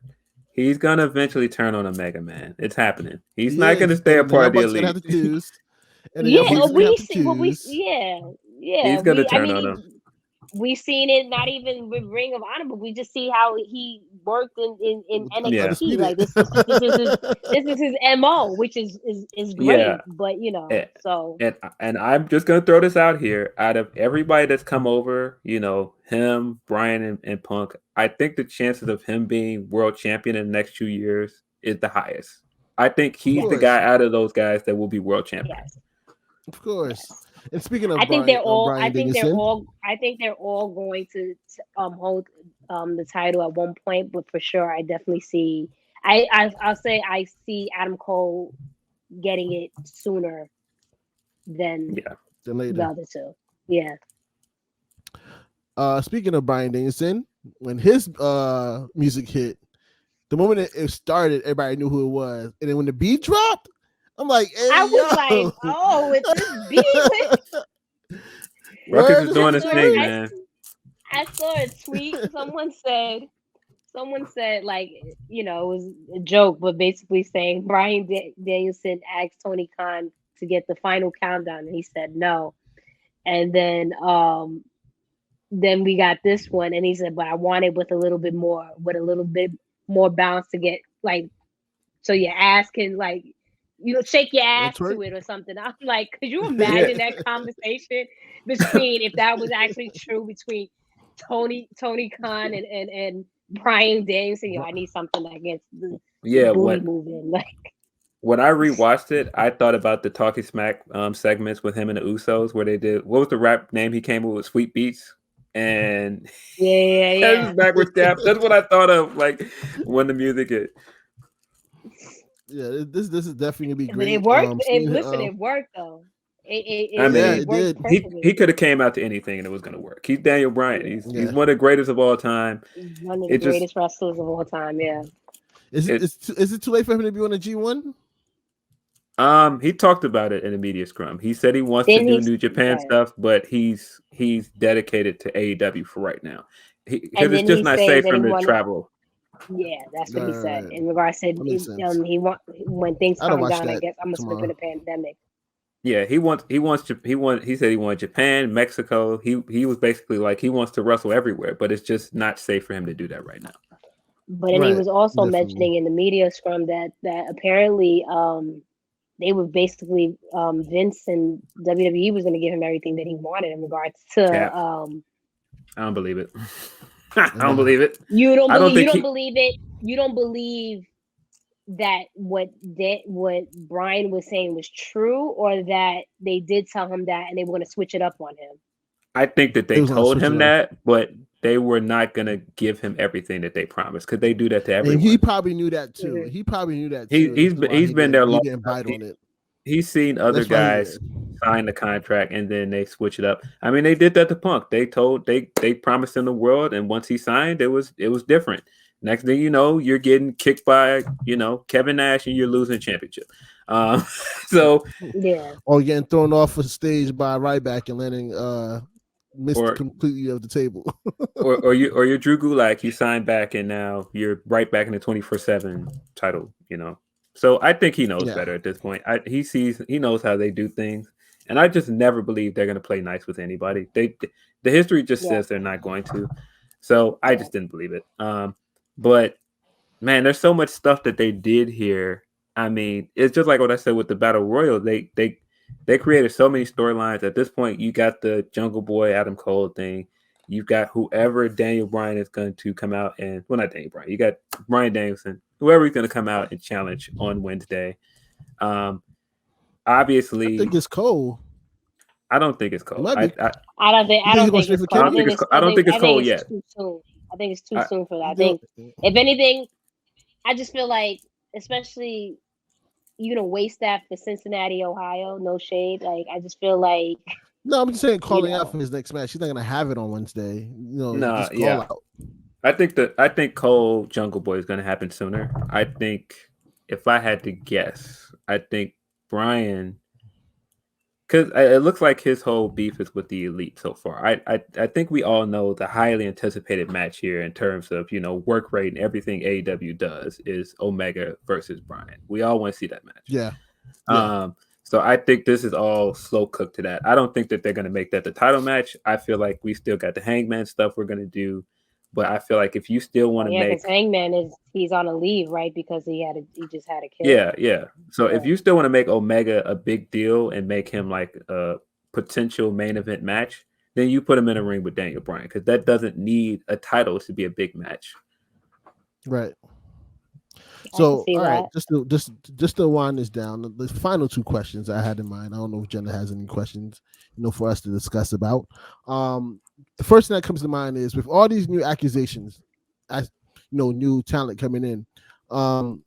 he's gonna eventually turn on Omega, man. It's happening. He's not gonna stay a part of the Elite. Have to choose. He's gonna turn on him. We've seen it not even with Ring of Honor, but we just see how he worked in NXT. Yeah. Like this is his MO, which is great. Yeah. But and I'm just gonna throw this out here. Out of everybody that's come over, him, Bryan, and Punk, I think the chances of him being world champion in the next 2 years is the highest. I think he's the guy out of those guys that will be world champion. Yes. Of course. And speaking of, I think they're all going to hold the title at one point. But for sure, I definitely see. I'll say I see Adam Cole getting it sooner than later. The other two. Yeah. Speaking of Bryan Danielson, when his music hit, the moment it started, everybody knew who it was, and then when the beat dropped, I'm like, hey, I was like, oh, it's this beat. Ruckus is doing his thing, man. I saw a tweet. Someone said, like, it was a joke, but basically saying Bryan Danielson asked Tony Khan to get the final countdown, and he said no. And then we got this one, and he said, but I want it with a little bit more balance to get like, so your ass can like, shake your ass to it or something. I'm like, could you imagine that conversation between, if that was actually true, between Tony Khan and Bryan Danielson? I need something against the booty moving. Like, when I rewatched it, I thought about the Talking Smack segments with him and the Usos, where they did, what was the rap name he came with Sweet Beats? And yeah. backwards cap. That's what I thought of, like, when the music hit. Yeah, this is definitely gonna be great. But it worked. It worked though. It did. He could have came out to anything and it was gonna work. He's Daniel Bryan. He's one of the greatest of all time. He's one of the greatest wrestlers of all time. Yeah. Is it too late for him to be on a G1? He talked about it in the media scrum. He said he wants to do New Japan stuff, but he's dedicated to AEW for right now. Because it's just not safe for him to travel. Yeah, that's what he said. In regards to when things calm down, I guess I'm gonna skip in the pandemic. Yeah, he said he wanted Japan, Mexico. He was basically like he wants to wrestle everywhere, but it's just not safe for him to do that right now. But he was also mentioning in the media scrum that apparently they were basically Vince and WWE was going to give him everything that he wanted in regards to. I don't believe it. I don't believe it. You don't believe it. You don't believe that what Bryan was saying was true, or that they did tell him that and they were going to switch it up on him. I think that they told him that, but they were not going to give him everything that they promised, because they do that to everyone. And he probably knew that too. Mm-hmm. He probably knew that too. He's been there long. He didn't bite on it. He's seen other guys sign the contract and then they switch it up. I mean, they did that to Punk. They promised him the world, and once he signed, it was different. Next thing you know, you're getting kicked by Kevin Nash, and you're losing championship. So yeah, or getting thrown off the stage by Ryback and landing missed completely of the table. or you're Drew Gulak. You signed back, and now you're right back in the 24/7 title. So I think he knows better at this point. He knows how they do things, and I just never believe they're going to play nice with anybody. The history just says they're not going to. So I just didn't believe it. But man, there's so much stuff that they did here. I mean, it's just like what I said with the Battle Royal. They created so many storylines. At this point, you got the Jungle Boy Adam Cole thing. You've got whoever Daniel Bryan is going to come out and, well, not Daniel Bryan. You got Bryan Danielson, whoever is going to come out and challenge on Wednesday. Obviously, I think it's Cole. I don't think it's Cole. I don't think it's Cole yet. I think it's too soon for that. I think, if anything, I just feel like, especially you're gonna waste that for Cincinnati, Ohio. No shade. Like, I just feel like. No, I'm just saying, calling out for his next match. He's not gonna have it on Wednesday. Just call out. I think Cole Jungle Boy is gonna happen sooner. I think, if I had to guess, I think Bryan, because it looks like his whole beef is with the Elite so far. I think we all know the highly anticipated match here in terms of work rate and everything AEW does is Omega versus Bryan. We all want to see that match. Yeah. So I think this is all slow cooked to that. I don't think that they're going to make that the title match. I feel like we still got the Hangman stuff we're going to do. But I feel like if you still want to make, because Hangman he's on a leave, right? Because he just had a kid. Yeah. So if you still want to make Omega a big deal and make him like a potential main event match, then you put him in a ring with Daniel Bryan, because that doesn't need a title to be a big match. Right. So all right, just to wind this down, the final two questions I had in mind. I don't know if Jenna has any questions, for us to discuss about. The first thing that comes to mind is, with all these new accusations, as new talent coming in, what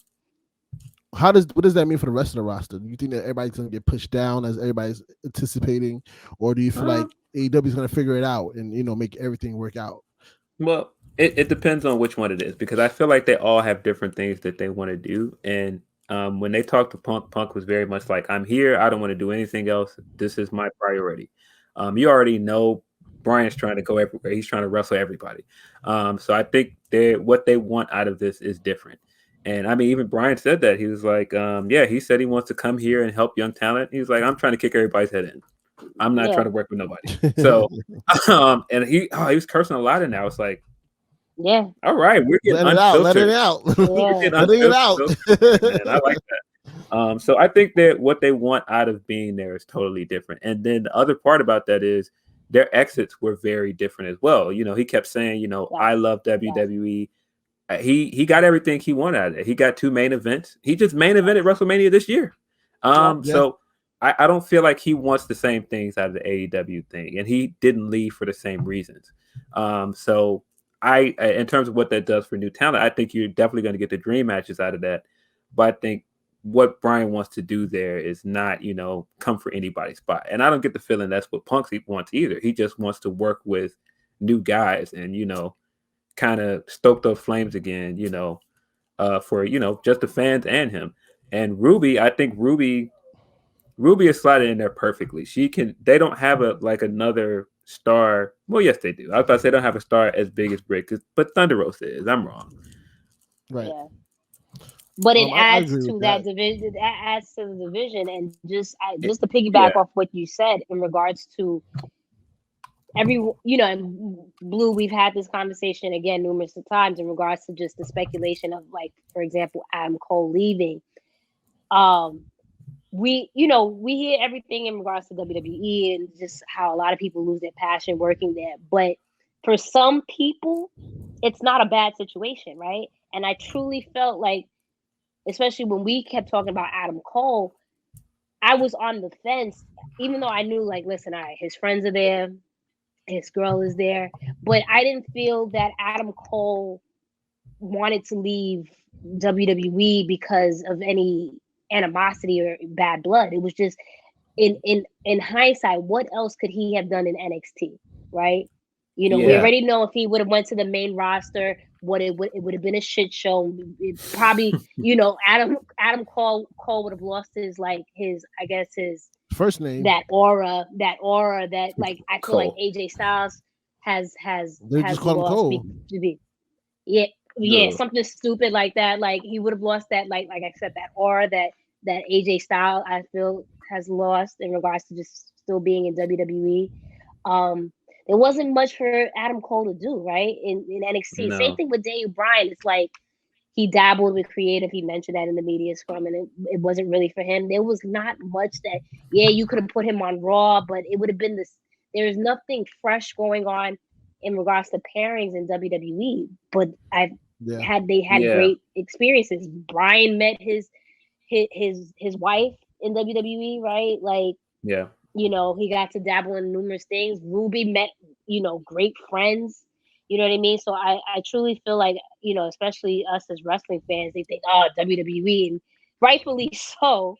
does that mean for the rest of the roster? Do you think that everybody's going to get pushed down as everybody's anticipating, or do you feel like AEW is going to figure it out and make everything work out? Well, it depends on which one it is, because I feel like they all have different things that they want to do. And when they talked to Punk was very much like, I'm here. I don't want to do anything else. This is my priority. You already know Bryan's trying to go everywhere. He's trying to wrestle everybody. So I think what they want out of this is different. And I mean, even Bryan said that. He was like, yeah, he said he wants to come here and help young talent. He was like, I'm trying to kick everybody's head in. I'm not trying to work with nobody. So, and he was cursing a lot in there. I was like, yeah, all right, we're getting let it unfiltered. out. Yeah. Letting it out. Man, I like that. So I think that what they want out of being there is totally different. And then the other part about that is their exits were very different as well. You know, he kept saying, you know, I love WWE. He got everything he wanted out of it. He got 2 main events. He just main evented WrestleMania this year. So I don't feel like he wants the same things out of the AEW thing, and he didn't leave for the same reasons. So in terms of what that does for new talent, I think you're definitely going to get the dream matches out of that. But I think what Bryan wants to do there is not, you know, come for anybody's spot. And I don't get the feeling that's what Punk wants either. He just wants to work with new guys and, you know, kind of stoke those flames again, you know, for, you know, just the fans and him. And Ruby, I think Ruby is slotted in there perfectly. They don't have another star. Well, yes, they do. I was about to say they don't have a star as big as Brick, but Thunder Rosa is. I'm wrong. Right. Yeah. But it adds agree to with that that. division. That adds to the division, and just to piggyback off what you said in regards to and Blue, we've had this conversation again numerous times in regards to just the speculation of, like, for example, Adam Cole leaving. We hear everything in regards to WWE and just how a lot of people lose their passion working there. But for some people, it's not a bad situation, right? And I truly felt like, especially when we kept talking about Adam Cole, I was on the fence, even though I knew, like, listen, all right, his friends are there, his girl is there, but I didn't feel that Adam Cole wanted to leave WWE because of any animosity or bad blood. It was just in hindsight, what else could he have done in NXT, right? You know, we already know if he would have went to the main roster, it would have been a shit show. It probably, you know, Adam Cole would have lost his first name, that aura that, like, I feel like AJ Styles has they just call him Cole. Something stupid like that. Like, he would have lost that, like I said, that aura that AJ Styles, I feel, has lost in regards to just still being in WWE. There wasn't much for Adam Cole to do, right? In NXT. No. Same thing with Daniel Bryan. It's like he dabbled with creative. He mentioned that in the media scrum, and it wasn't really for him. There was not much that, you could have put him on Raw, but it would have been this. There's nothing fresh going on in regards to pairings in WWE. But they had great experiences. Bryan met his wife in WWE, right? Like, you know, he got to dabble in numerous things. Ruby met, you know, great friends. You know what I mean? So I truly feel like, you know, especially us as wrestling fans, they think, oh, WWE, and rightfully so.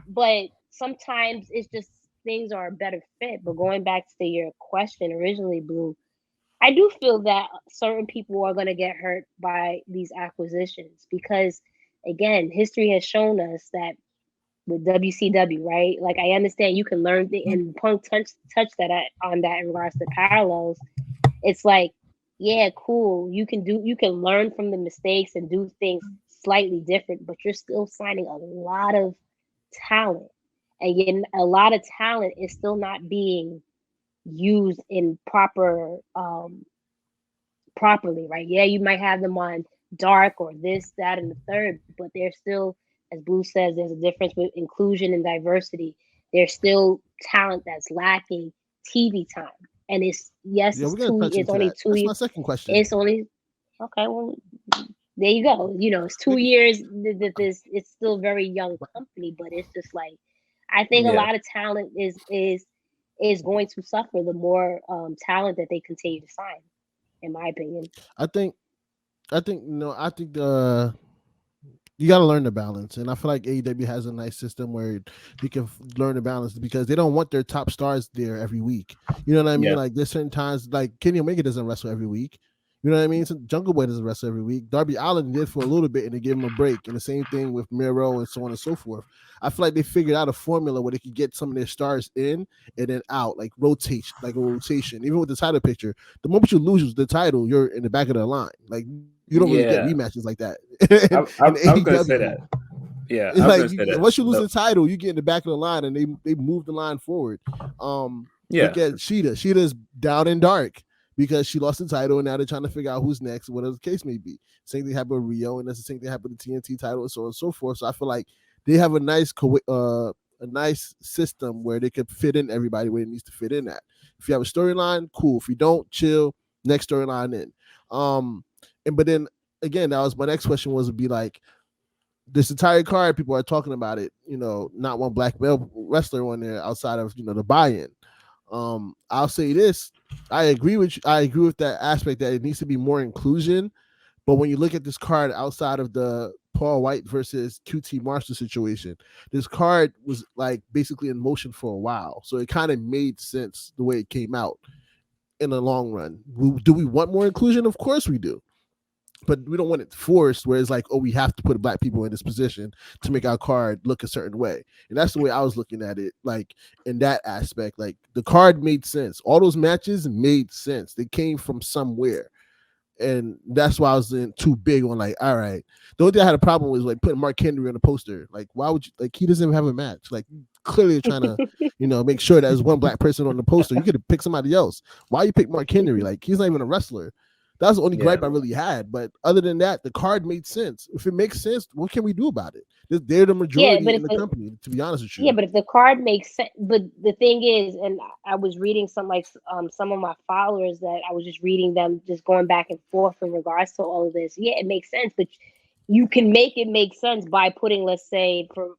But sometimes it's just things are a better fit. But going back to your question originally, Blue, I do feel that certain people are going to get hurt by these acquisitions because, again, history has shown us that with WCW, right? Like, I understand you can learn, and Punk touched that on that in regards to parallels. It's like, yeah, cool. You can learn from the mistakes and do things slightly different, but you're still signing a lot of talent, and yet a lot of talent is still not being used in properly, right? Yeah, you might have them on Dark or this, that, and the third, but they're still, as Blue says, there's a difference with inclusion and diversity. There's still talent that's lacking TV time. And it's only 2 That's years. my second question. It's only okay. Well, there you go. You know, it's 2 years. It's still very young company, but it's just like, I think a lot of talent is going to suffer the more talent that they continue to sign. In my opinion, I think you got to learn the balance, and I feel like AEW has a nice system where you can learn the balance because they don't want their top stars there every week. You know what I mean? Yeah. Like, there's certain times, like Kenny Omega doesn't wrestle every week. You know what I mean? So Jungle Boy doesn't wrestle every week. Darby Allin did for a little bit, and they gave him a break. And the same thing with Miro and so on and so forth. I feel like they figured out a formula where they could get some of their stars in and then out, like rotation. Even with the title picture, the moment you lose the title, you're in the back of the line. Like, You don't really get Yeah. rematches like that. I was gonna say that. Yeah, It's I was like gonna say that. once you lose the title, you get in the back of the line, and they move the line forward. Yeah. Look at Sheeta. Sheeta's down and dark because she lost the title, and now they're trying to figure out who's next, whatever the case may be. Same thing happened with Rio, and that's the same thing happened with the TNT title, and so on and so forth. So I feel like they have a nice system where they could fit in everybody where it needs to fit in at. If you have a storyline, cool. If you don't, chill. Next storyline in. But then again, that was my next question would be like, this entire card, people are talking about it, not one black male wrestler on there outside of, the buy-in. I'll say this. I agree with you. I agree with that aspect that it needs to be more inclusion. But when you look at this card outside of the Paul White versus QT Marshall situation, this card was like basically in motion for a while. So it kind of made sense the way it came out in the long run. Do we want more inclusion? Of course we do. But we don't want it forced where it's like, oh, we have to put black people in this position to make our card look a certain way. And that's the way I was looking at it, like in that aspect. Like the card made sense. All those matches made sense. They came from somewhere. And that's why I was too big on like, all right. The only thing I had a problem with was like putting Mark Henry on the poster. Like, why would you, like, he doesn't even have a match. Like, clearly trying to, make sure there's one black person on the poster. You could have picked somebody else. Why you pick Mark Henry? Like, he's not even a wrestler. That's the only gripe I really had. But other than that, the card made sense. If it makes sense, what can we do about it? They're the majority in the company, to be honest with you. Yeah, but if the card makes sense, but the thing is, and I was reading some of my followers that I was just reading them, just going back and forth in regards to all of this. Yeah, it makes sense, but you can make it make sense by putting, let's say, for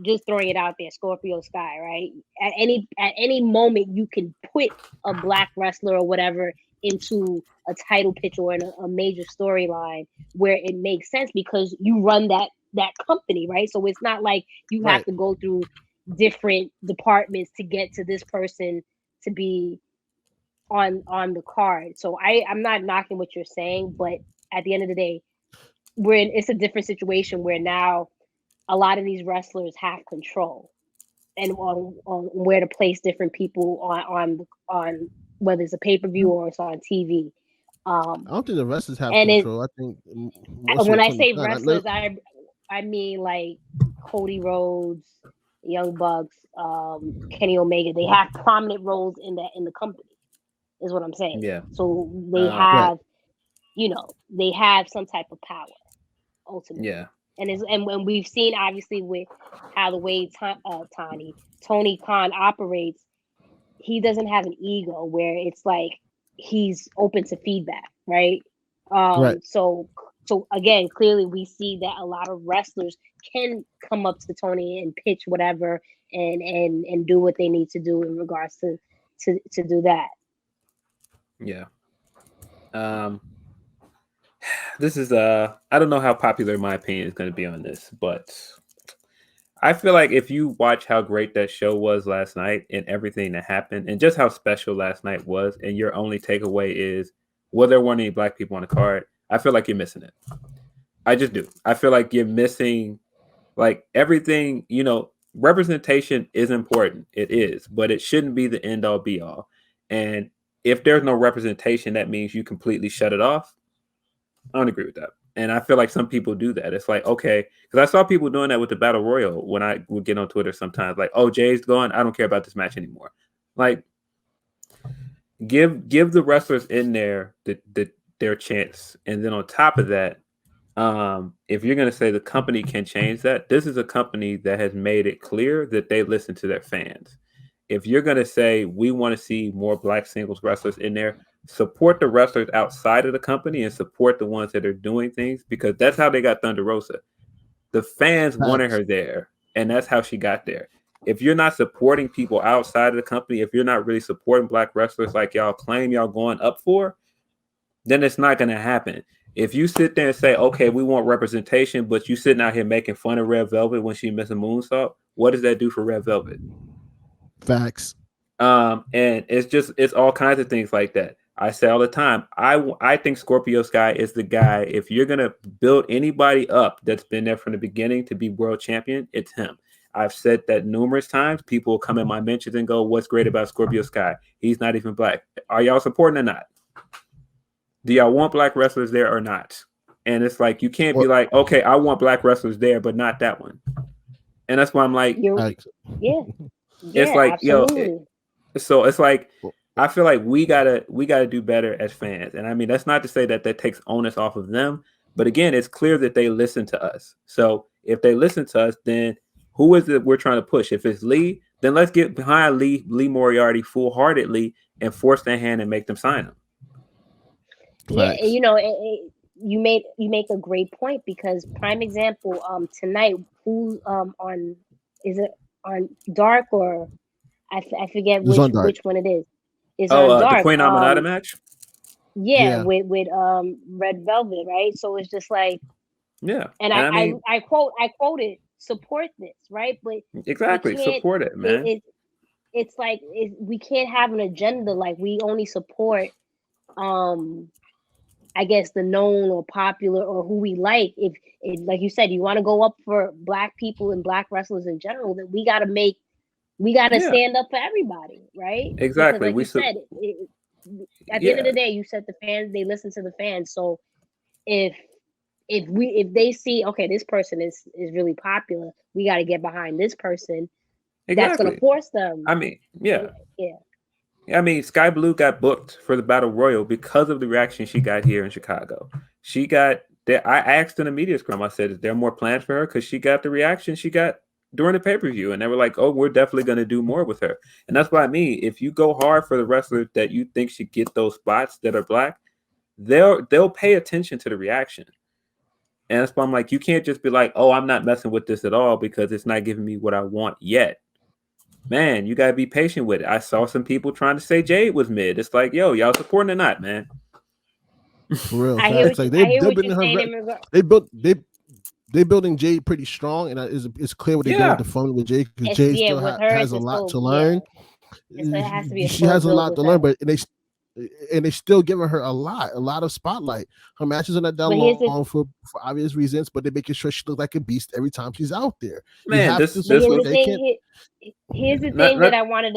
just throwing it out there, Scorpio Sky, right? At any moment, you can put a black wrestler or whatever into a title pitch or in a major storyline where it makes sense because you run that company, right? So it's not like you have to go through different departments to get to this person to be on the card. So I'm not knocking what you're saying, but at the end of the day, it's a different situation where now a lot of these wrestlers have control and on where to place different people on whether it's a pay-per-view or it's on TV. I don't think the wrestlers have control. I think when I say wrestlers, I mean like Cody Rhodes, Young Bucks, Kenny Omega. They have prominent roles in the company, is what I'm saying. Yeah. So they have, they have some type of power ultimately. Yeah. And when we've seen obviously with how the way Tony Khan operates, he doesn't have an ego where it's like he's open to feedback, right? So again, clearly we see that a lot of wrestlers can come up to Tony and pitch whatever and do what they need to do in regards to do that. Yeah. This is I don't know how popular my opinion is going to be on this, but I feel like if you watch how great that show was last night and everything that happened and just how special last night was, and your only takeaway is, well, there weren't any black people on the card, I feel like you're missing it. I just do. I feel like you're missing like everything, representation is important. It is, but it shouldn't be the end all be all. And if there's no representation, that means you completely shut it off. I don't agree with that. And I feel like some people do that. It's like, okay, because I saw people doing that with the Battle Royal when I would get on Twitter sometimes, like, oh, Jay's gone. I don't care about this match anymore. Like, give the wrestlers in there their chance. And then on top of that, if you're going to say the company can change that, this is a company that has made it clear that they listen to their fans. If you're going to say we want to see more black singles wrestlers in there, support the wrestlers outside of the company and support the ones that are doing things, because that's how they got Thunder Rosa. The fans wanted her there, and that's how she got there. If you're not supporting people outside of the company, if you're not really supporting black wrestlers like y'all claim y'all going up for, then it's not going to happen. If you sit there and say, okay, we want representation, but you sitting out here making fun of Red Velvet when she missed a moonsault, what does that do for Red Velvet? Facts. And it's all kinds of things like that. I say all the time, I think Scorpio Sky is the guy. If you're going to build anybody up that's been there from the beginning to be world champion, it's him. I've said that numerous times. People will come in my mentions and go, what's great about Scorpio Sky? He's not even black. Are y'all supporting or not? Do y'all want black wrestlers there or not? And it's like you can't be like, okay, I want black wrestlers there, but not that one. And that's why I'm like, it's like, absolutely. so it's like I feel like we gotta do better as fans. And I mean, that's not to say that takes onus off of them, but again, it's clear that they listen to us. So if they listen to us, then who is it we're trying to push? If it's Lee, then let's get behind Lee Moriarty full-heartedly and force their hand and make them sign him. Yeah, you know, you make a great point, because prime example, tonight, who on, is it on Dark, or I forget which one it is. It's on Dark. The Queen Amanada match. Yeah, with Red Velvet, right? So it's just like, yeah, and I quoted, support this, right? But exactly, support it, man. It's like we can't have an agenda. Like, we only support I guess the known or popular or who we like. If like you said, you want to go up for black people and black wrestlers in general, then we got to stand up for everybody, right? Exactly. Because like you said, at the end of the day, you said the fans, they listen to the fans. So if they see, okay, this person is really popular, we got to get behind this person. Exactly. That's going to force them. I mean, yeah. I mean, Sky Blue got booked for the Battle Royal because of the reaction she got here in Chicago. She got there. I asked in the media scrum, I said, is there more plans for her? Because she got the reaction she got during the pay-per-view. And they were like, oh, we're definitely going to do more with her. And that's what I mean. If you go hard for the wrestler that you think should get those spots that are black, they'll pay attention to the reaction. And that's why I'm like, you can't just be like, oh, I'm not messing with this at all because it's not giving me what I want yet. Man, you gotta be patient with it. I saw some people trying to say Jade was mid. It's like, yo, y'all supporting or not, man? For real, it's like they building Jade pretty strong, and it's clear what they're doing with the phone with Jade, because Jade still has a lot to learn. She has a lot to learn, but they still giving her a lot of spotlight. Her matches are not that long for obvious reasons, but they're making sure she looks like a beast every time she's out there. Man, here's the thing that I wanted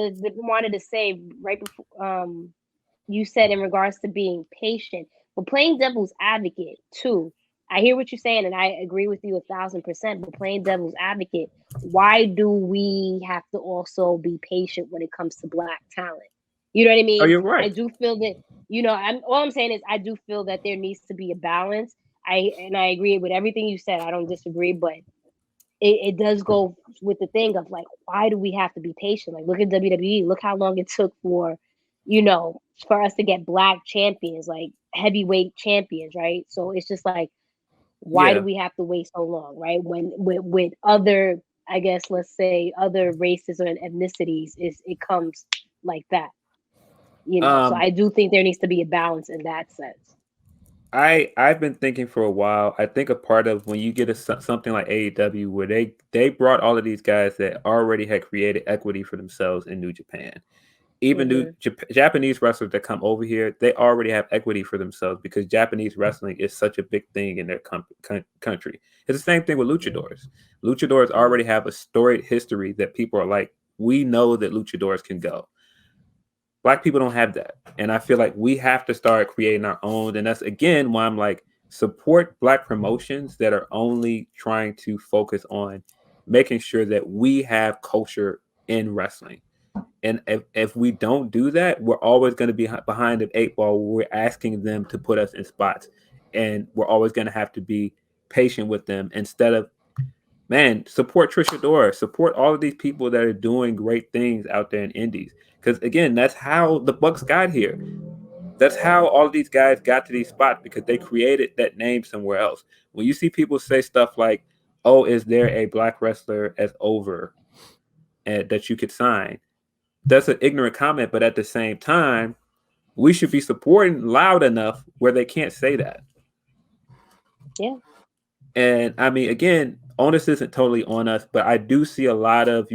to say right before you said in regards to being patient, but playing devil's advocate too. I hear what you're saying, and I agree with you 1,000%. But playing devil's advocate, why do we have to also be patient when it comes to black talent? You know what I mean? Oh, you're right. I do feel that, all I'm saying is I do feel that there needs to be a balance. I agree with everything you said. I don't disagree, but it does go with the thing of like, why do we have to be patient? Like, look at WWE. Look how long it took for us to get black champions, like heavyweight champions, right? So it's just like, why do we have to wait so long, right? When with other, I guess, let's say other races or ethnicities, it comes like that. So I do think there needs to be a balance in that sense. I've been thinking for a while. I think a part of when you get something like AEW, where they brought all of these guys that already had created equity for themselves in New Japan. Even Japanese wrestlers that come over here, they already have equity for themselves because Japanese wrestling is such a big thing in their country. It's the same thing with luchadors. Luchadors already have a storied history that people are like, we know that luchadors can go. Black people don't have that. And I feel like we have to start creating our own. And that's, again, why I'm like, support black promotions that are only trying to focus on making sure that we have culture in wrestling. And if we don't do that, we're always going to be behind the 8 ball. We're asking them to put us in spots. And we're always going to have to be patient with them instead of, man, support Trisha Dora, support all of these people that are doing great things out there in indies. Because, again, that's how the Bucks got here. That's how all of these guys got to these spots, because they created that name somewhere else. When you see people say stuff like, oh, is there a black wrestler as over that you could sign? That's an ignorant comment, but at the same time, we should be supporting loud enough where they can't say that. Yeah. And I mean, again, onus isn't totally on us, but I do see a lot of,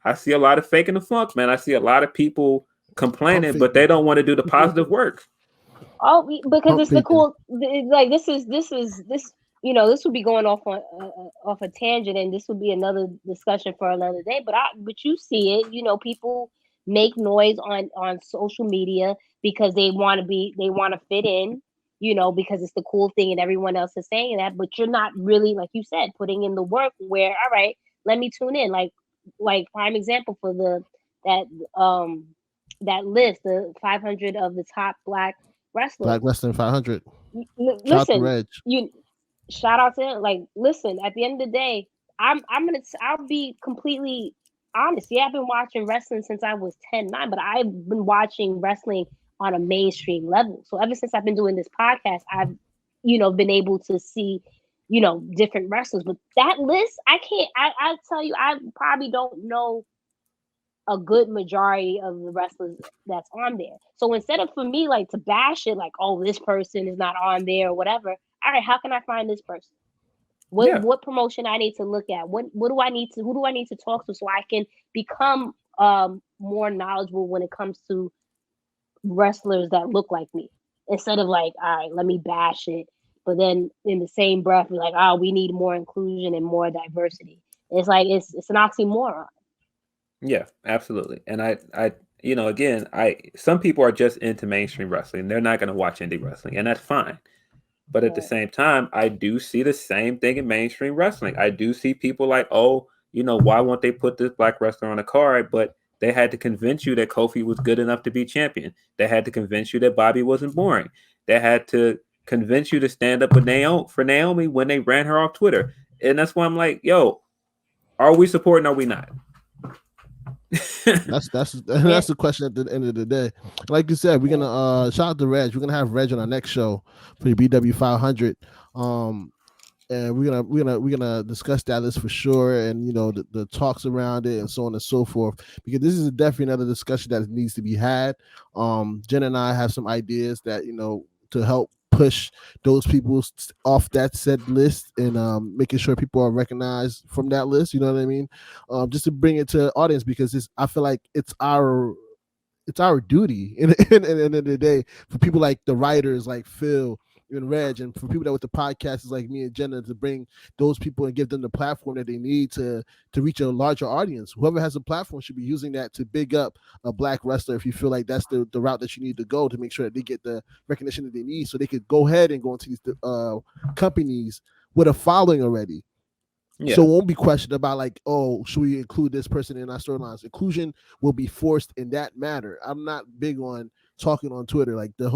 I see a lot of faking the funk, man. I see a lot of people complaining, but they don't want to do the positive work. Oh, because it's the cool, like this would be going off a tangent, and this would be another discussion for another day. But you see it, people make noise on social media because they want to fit in, because it's the cool thing and everyone else is saying that, but you're not really, like you said, putting in the work where, all right, let me tune in. Like prime example for that list, the 500 of the top Black wrestlers. Black Wrestling 500. Listen, shout out to him. Like, listen, at the end of the day, I'll be completely honest. Yeah, I've been watching wrestling since I was 10-9, but I've been watching wrestling on a mainstream level. So ever since I've been doing this podcast, I've, been able to see, different wrestlers. But that list, I tell you, I probably don't know a good majority of the wrestlers that's on there. So instead of, for me, like, to bash it, like, oh, this person is not on there or whatever, all right, how can I find this person? What promotion I need to look at? Who do I need to talk to so I can become more knowledgeable when it comes to wrestlers that look like me, instead of like, all right, let me bash it, but then in the same breath be like, oh, we need more inclusion and more diversity. It's like it's an oxymoron. Yeah, absolutely. And I again, some people are just into mainstream wrestling. They're not going to watch indie wrestling, and that's fine. But at the same time, I do see the same thing in mainstream wrestling. I do see people like, oh, why won't they put this Black wrestler on a card? But they had to convince you that Kofi was good enough to be champion. They had to convince you that Bobby wasn't boring. They had to convince you to stand up with Naomi when they ran her off Twitter. And that's why I'm like, yo, are we supporting or are we not? That's the question at the end of the day. Like you said, we're gonna shout out to Reg. We're gonna have Reg on our next show for the BW 500. And we're gonna discuss that list for sure, and the talks around it and so on and so forth, because this is definitely another discussion that needs to be had. Jen and I have some ideas that to help push those people off that said list, and making sure people are recognized from that list. You know what I mean? Just to bring it to the audience, because I feel like it's our duty in the end of the day, for people like the writers like Phil and Reg, and for people that with the podcasts like me and Jenna, to bring those people and give them the platform that they need to reach a larger audience. Whoever has a platform should be using that to big up a Black wrestler if you feel like that's the route that you need to go, to make sure that they get the recognition that they need, so they could go ahead and go into these companies with a following already. Yeah. So it won't be questioned about like, oh, should we include this person in our storylines? Inclusion will be forced in that matter. I'm not big on talking on Twitter, like the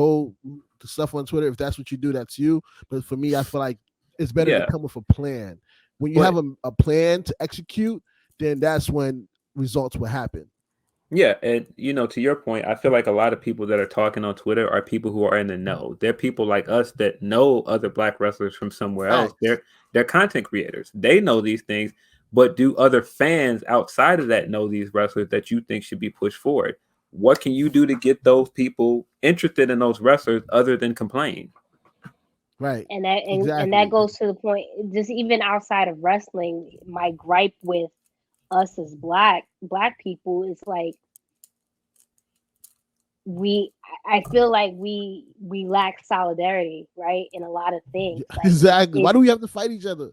stuff on Twitter. If that's what you do, that's you. But for me, I feel like it's better to come with a plan. When you have a plan to execute, then that's when results will happen. Yeah, and to your point, I feel like a lot of people that are talking on Twitter are people who are in the know. They're people like us that know other Black wrestlers from somewhere else. They're content creators. They know these things, but do other fans outside of that know these wrestlers that you think should be pushed forward? What can you do to get those people interested in those wrestlers other than complain? Right. And that goes to the point, just even outside of wrestling, my gripe with us as black people is like, I feel like we lack solidarity, right, in a lot of things. Like, exactly. Why do we have to fight each other?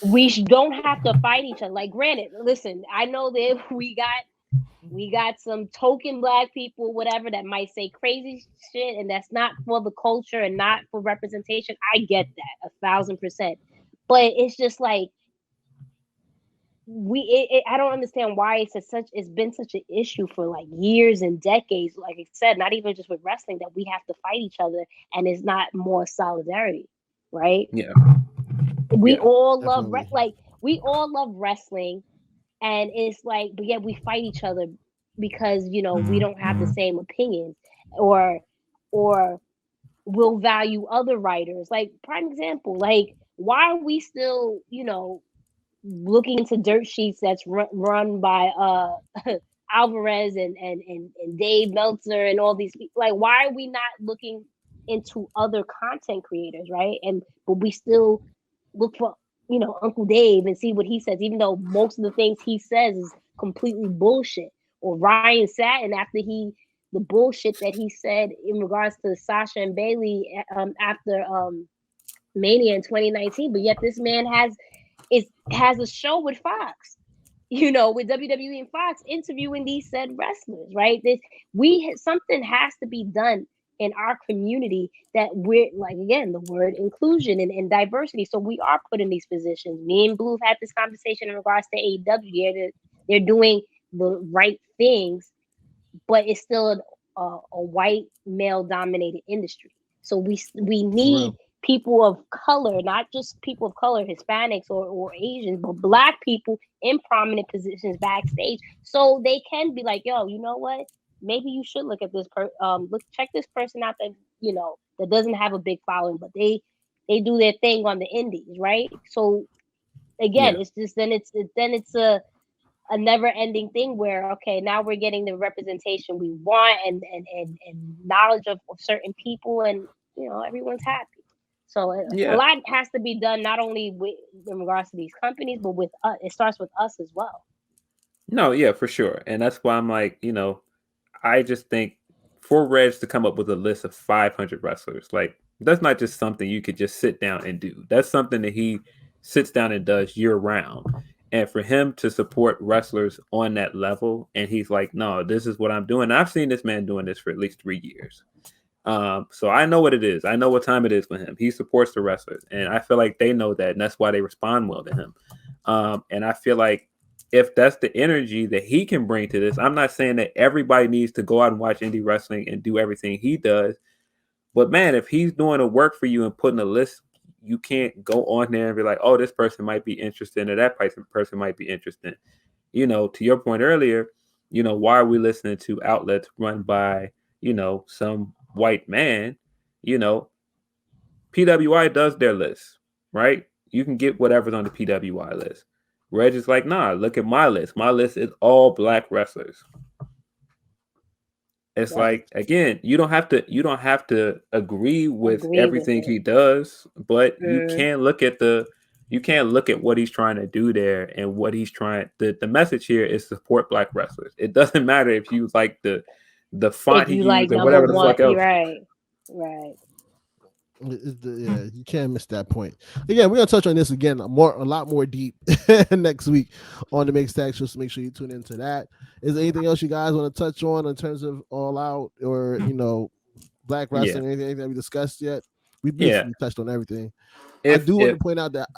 We don't have to fight each other. Like, granted, listen, I know that we got some token Black people, whatever, that might say crazy shit, and that's not for the culture and not for representation. I get that 1,000%, but it's just like, I don't understand why it's been such an issue for like years and decades. Like I said, not even just with wrestling, that we have to fight each other, and it's not more solidarity, right? Yeah. We all love we all love wrestling, and it's like, but yet we fight each other because we don't have the same opinions, or we'll value other writers. Like, prime example, like, why are we still looking into dirt sheets that's run by Alvarez and Dave Meltzer and all these people? Like, why are we not looking into other content creators, right? But we still look for Uncle Dave and see what he says, even though most of the things he says is completely bullshit. Or Ryan Satin, after the bullshit that he said in regards to Sasha and Bailey after Mania in 2019, but yet this man has a show with Fox, with WWE and Fox, interviewing these said wrestlers, right? Something has to be done in our community that we're like, again, the word inclusion and diversity. So we are put in these positions. Me and Blue have had this conversation in regards to AEW. They're doing the right things, but it's still a white male dominated industry. So we need people of color, not just people of color, Hispanics or Asians, but Black people in prominent positions backstage, so they can be like, yo, you know what? Maybe you should look at this check this person out that that doesn't have a big following, but they do their thing on the indies, right? So again, it's just then it's a never ending thing where, okay, now we're getting the representation we want and knowledge of certain people, and everyone's happy. So a lot has to be done, not only in regards to these companies, but with us. It starts with us as well. No, yeah, for sure. And that's why I'm like, I just think for Reg to come up with a list of 500 wrestlers, like, that's not just something you could just sit down and do. That's something that he sits down and does year round. And for him to support wrestlers on that level, and he's like, no, this is what I'm doing. I've seen this man doing this for at least 3 years. So I know what it is. I know what time it is for him. He supports the wrestlers, and I feel like they know that, and that's why they respond well to him. And I feel like if that's the energy that he can bring to this, I'm not saying that everybody needs to go out and watch indie wrestling and do everything he does. But man, if he's doing the work for you and putting a list, you can't go on there and be like, oh, this person might be interested, or that person might be interested. To your point earlier, why are we listening to outlets run by, some white man? PWI does their list, right? You can get whatever's on the PWI list. Reg is like, nah, look at my list. My list is all Black wrestlers. It's like, again, you don't have to agree with everything he does, but you can look at what he's trying to do there, and what he's trying. The message here is support Black wrestlers. It doesn't matter if you like the font he used or whatever the fuck else. Right. You can't miss that point. Again, we're gonna touch on this again a lot more deep next week on the Mixed Tag Show, so make sure you tune into that. Is there anything else you guys want to touch on in terms of All Out or Black wrestling? Anything that we discussed yet? We basically touched on everything. I do want to point out that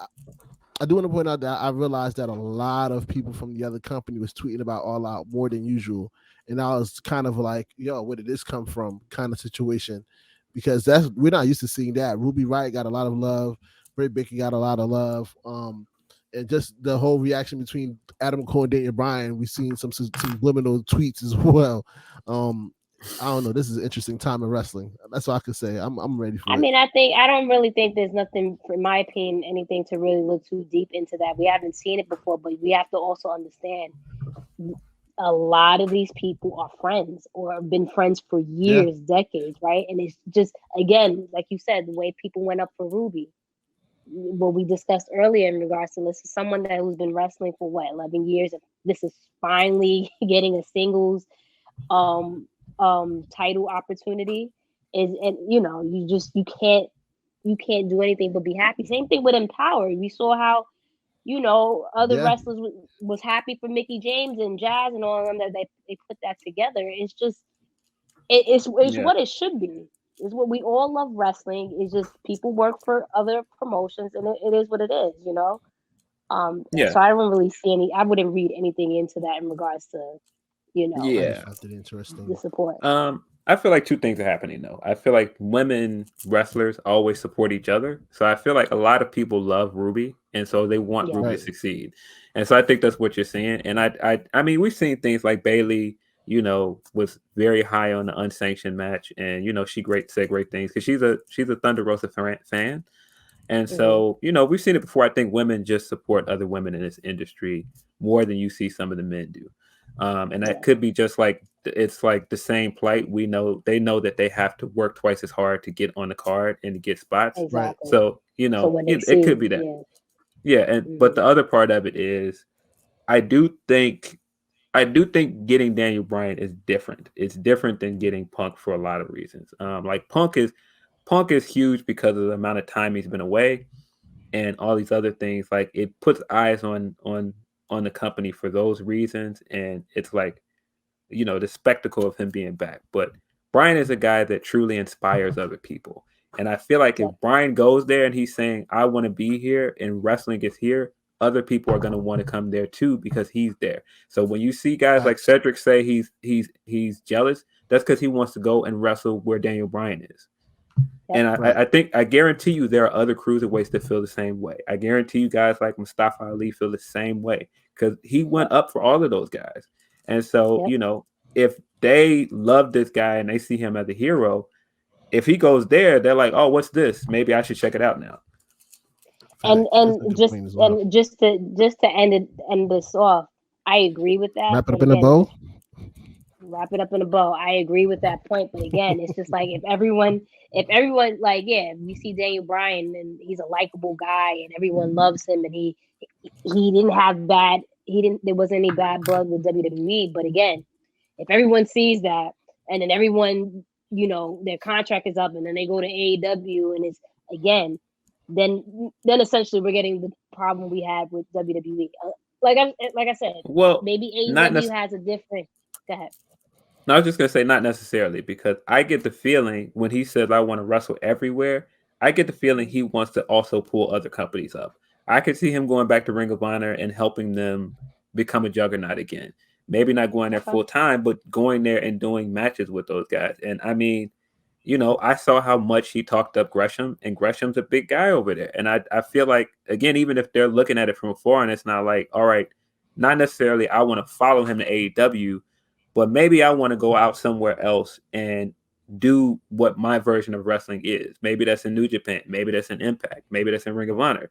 I realized that a lot of people from the other company was tweeting about All Out more than usual, and I was kind of like, yo, where did this come from? Kind of situation. Because we're not used to seeing that. Ruby Wright got a lot of love. Britt Baker got a lot of love. And just the whole reaction between Adam Cole and Daniel Bryan, we've seen some subliminal tweets as well. I don't know. This is an interesting time in wrestling. That's all I can say. I'm ready for it. I mean, I don't really think there's nothing, in my opinion, anything to really look too deep into that. We haven't seen it before, but we have to also understand a lot of these people are friends or have been friends for years, decades, right? And it's just, again, like you said, the way people went up for Ruby, what we discussed earlier in regards to this is someone who's been wrestling for 11 years. This is finally getting a singles title opportunity. You can't do anything but be happy. Same thing with Empower. We saw how other wrestlers was happy for Mickey James and Jazz and all of them that they put that together. It's just it's what it should be. It's what we all love wrestling. It's just people work for other promotions, and it is what it is, So I don't really see I wouldn't read anything into that in regards to interesting. The support. I feel like two things are happening though. I feel like women wrestlers always support each other. So I feel like a lot of people love Ruby, and so they want Ruby to succeed. And so I think that's what you're seeing. And I mean, we've seen things like Bayley, was very high on the unsanctioned match, and she said great things because she's a Thunder Rosa fan. And so, we've seen it before. I think women just support other women in this industry more than you see some of the men do. And that could be just like, it's like the same plight. They know that they have to work twice as hard to get on the card and to get spots. Exactly. So, it could be that. And but the other part of it is, I do think getting Daniel Bryan is different. It's different than getting Punk for a lot of reasons. Like Punk is huge because of the amount of time he's been away and all these other things. Like, it puts eyes on the company for those reasons, and it's like, the spectacle of him being back. But Bryan is a guy that truly inspires other people. And I feel like if Bryan goes there and he's saying, I want to be here and wrestling is here, other people are going to want to come there too because he's there. So when you see guys like Cedric say he's jealous, that's because he wants to go and wrestle where Daniel Bryan is. And I guarantee you there are other cruiserweights that feel the same way. I guarantee you guys like Mustafa Ali feel the same way because he went up for all of those guys. And so, you know, if they love this guy and they see him as a hero, if he goes there, they're like, oh, what's this? Maybe I should check it out now. And just to end this off, I agree with that. Wrap it up in a bow. Wrap it up in a bow. I agree with that point, but again, it's just like if everyone, like, we see Daniel Bryan and he's a likable guy and everyone loves him, and he didn't have there wasn't any bad blood with WWE. But again, if everyone sees that, and then everyone, you know, their contract is up, and then they go to AEW, and it's again, then essentially we're getting the problem we had with WWE. Like I said, well, maybe AEW has a different. Go ahead. No, I was just going to say not necessarily, because I get the feeling when he says I want to wrestle everywhere, I get the feeling he wants to also pull other companies up. I could see him going back to Ring of Honor and helping them become a juggernaut again. Maybe not going there full time, but going there and doing matches with those guys. And I mean, you know, I saw how much he talked up Gresham, and Gresham's a big guy over there. And I feel like, again, even if they're looking at it from afar and it's not like, all right, not necessarily I want to follow him to AEW, but maybe I want to go out somewhere else and do what my version of wrestling is. Maybe that's in New Japan. Maybe that's in Impact. Maybe that's in Ring of Honor.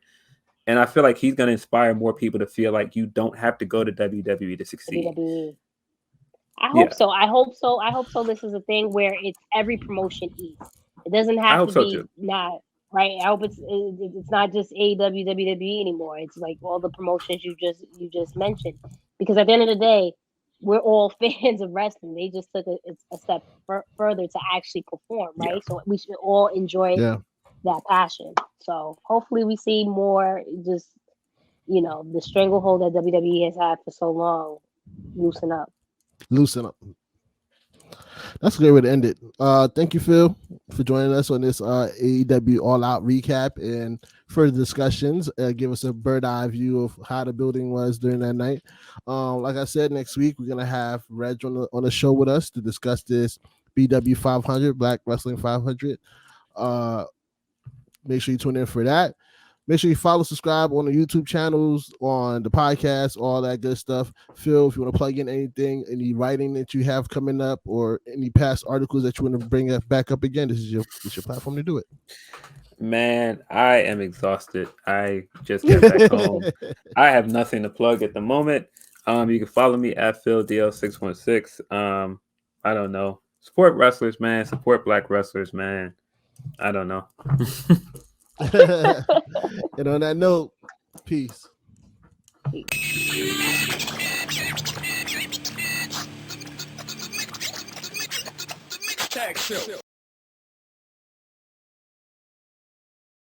And I feel like he's going to inspire more people to feel like you don't have to go to WWE to succeed. WWE. I hope so. I hope so. This is a thing where it's every promotion eats. It doesn't have to be not right. I hope it's not just AEW, WWE anymore. It's like all the promotions you just mentioned. Because at the end of the day, we're all fans of wrestling. They just took a step further to actually perform, right? Yeah. So we should all enjoy that passion. So hopefully we see more, just, you know, the stranglehold that WWE has had for so long loosen up. That's a great way to end it. Thank you, Phil, for joining us on this AEW All Out recap and further discussions. Give us a bird eye view of how the building was during that night. Like I said, next week we're gonna have Reg on the show with us to discuss this BW 500, Black Wrestling 500. Make sure you tune in for that. Make sure you follow, subscribe on the YouTube channels, on the podcast, all that good stuff. Phil, if you want to plug in anything, any writing that you have coming up, or any past articles that you want to bring back up again, this is your platform to do it. Man, I am exhausted. I just got back home. I have nothing to plug at the moment. You can follow me at PhilDL616. I don't know. Support wrestlers, man. Support Black wrestlers, man. I don't know. And on that note, peace. Tag show.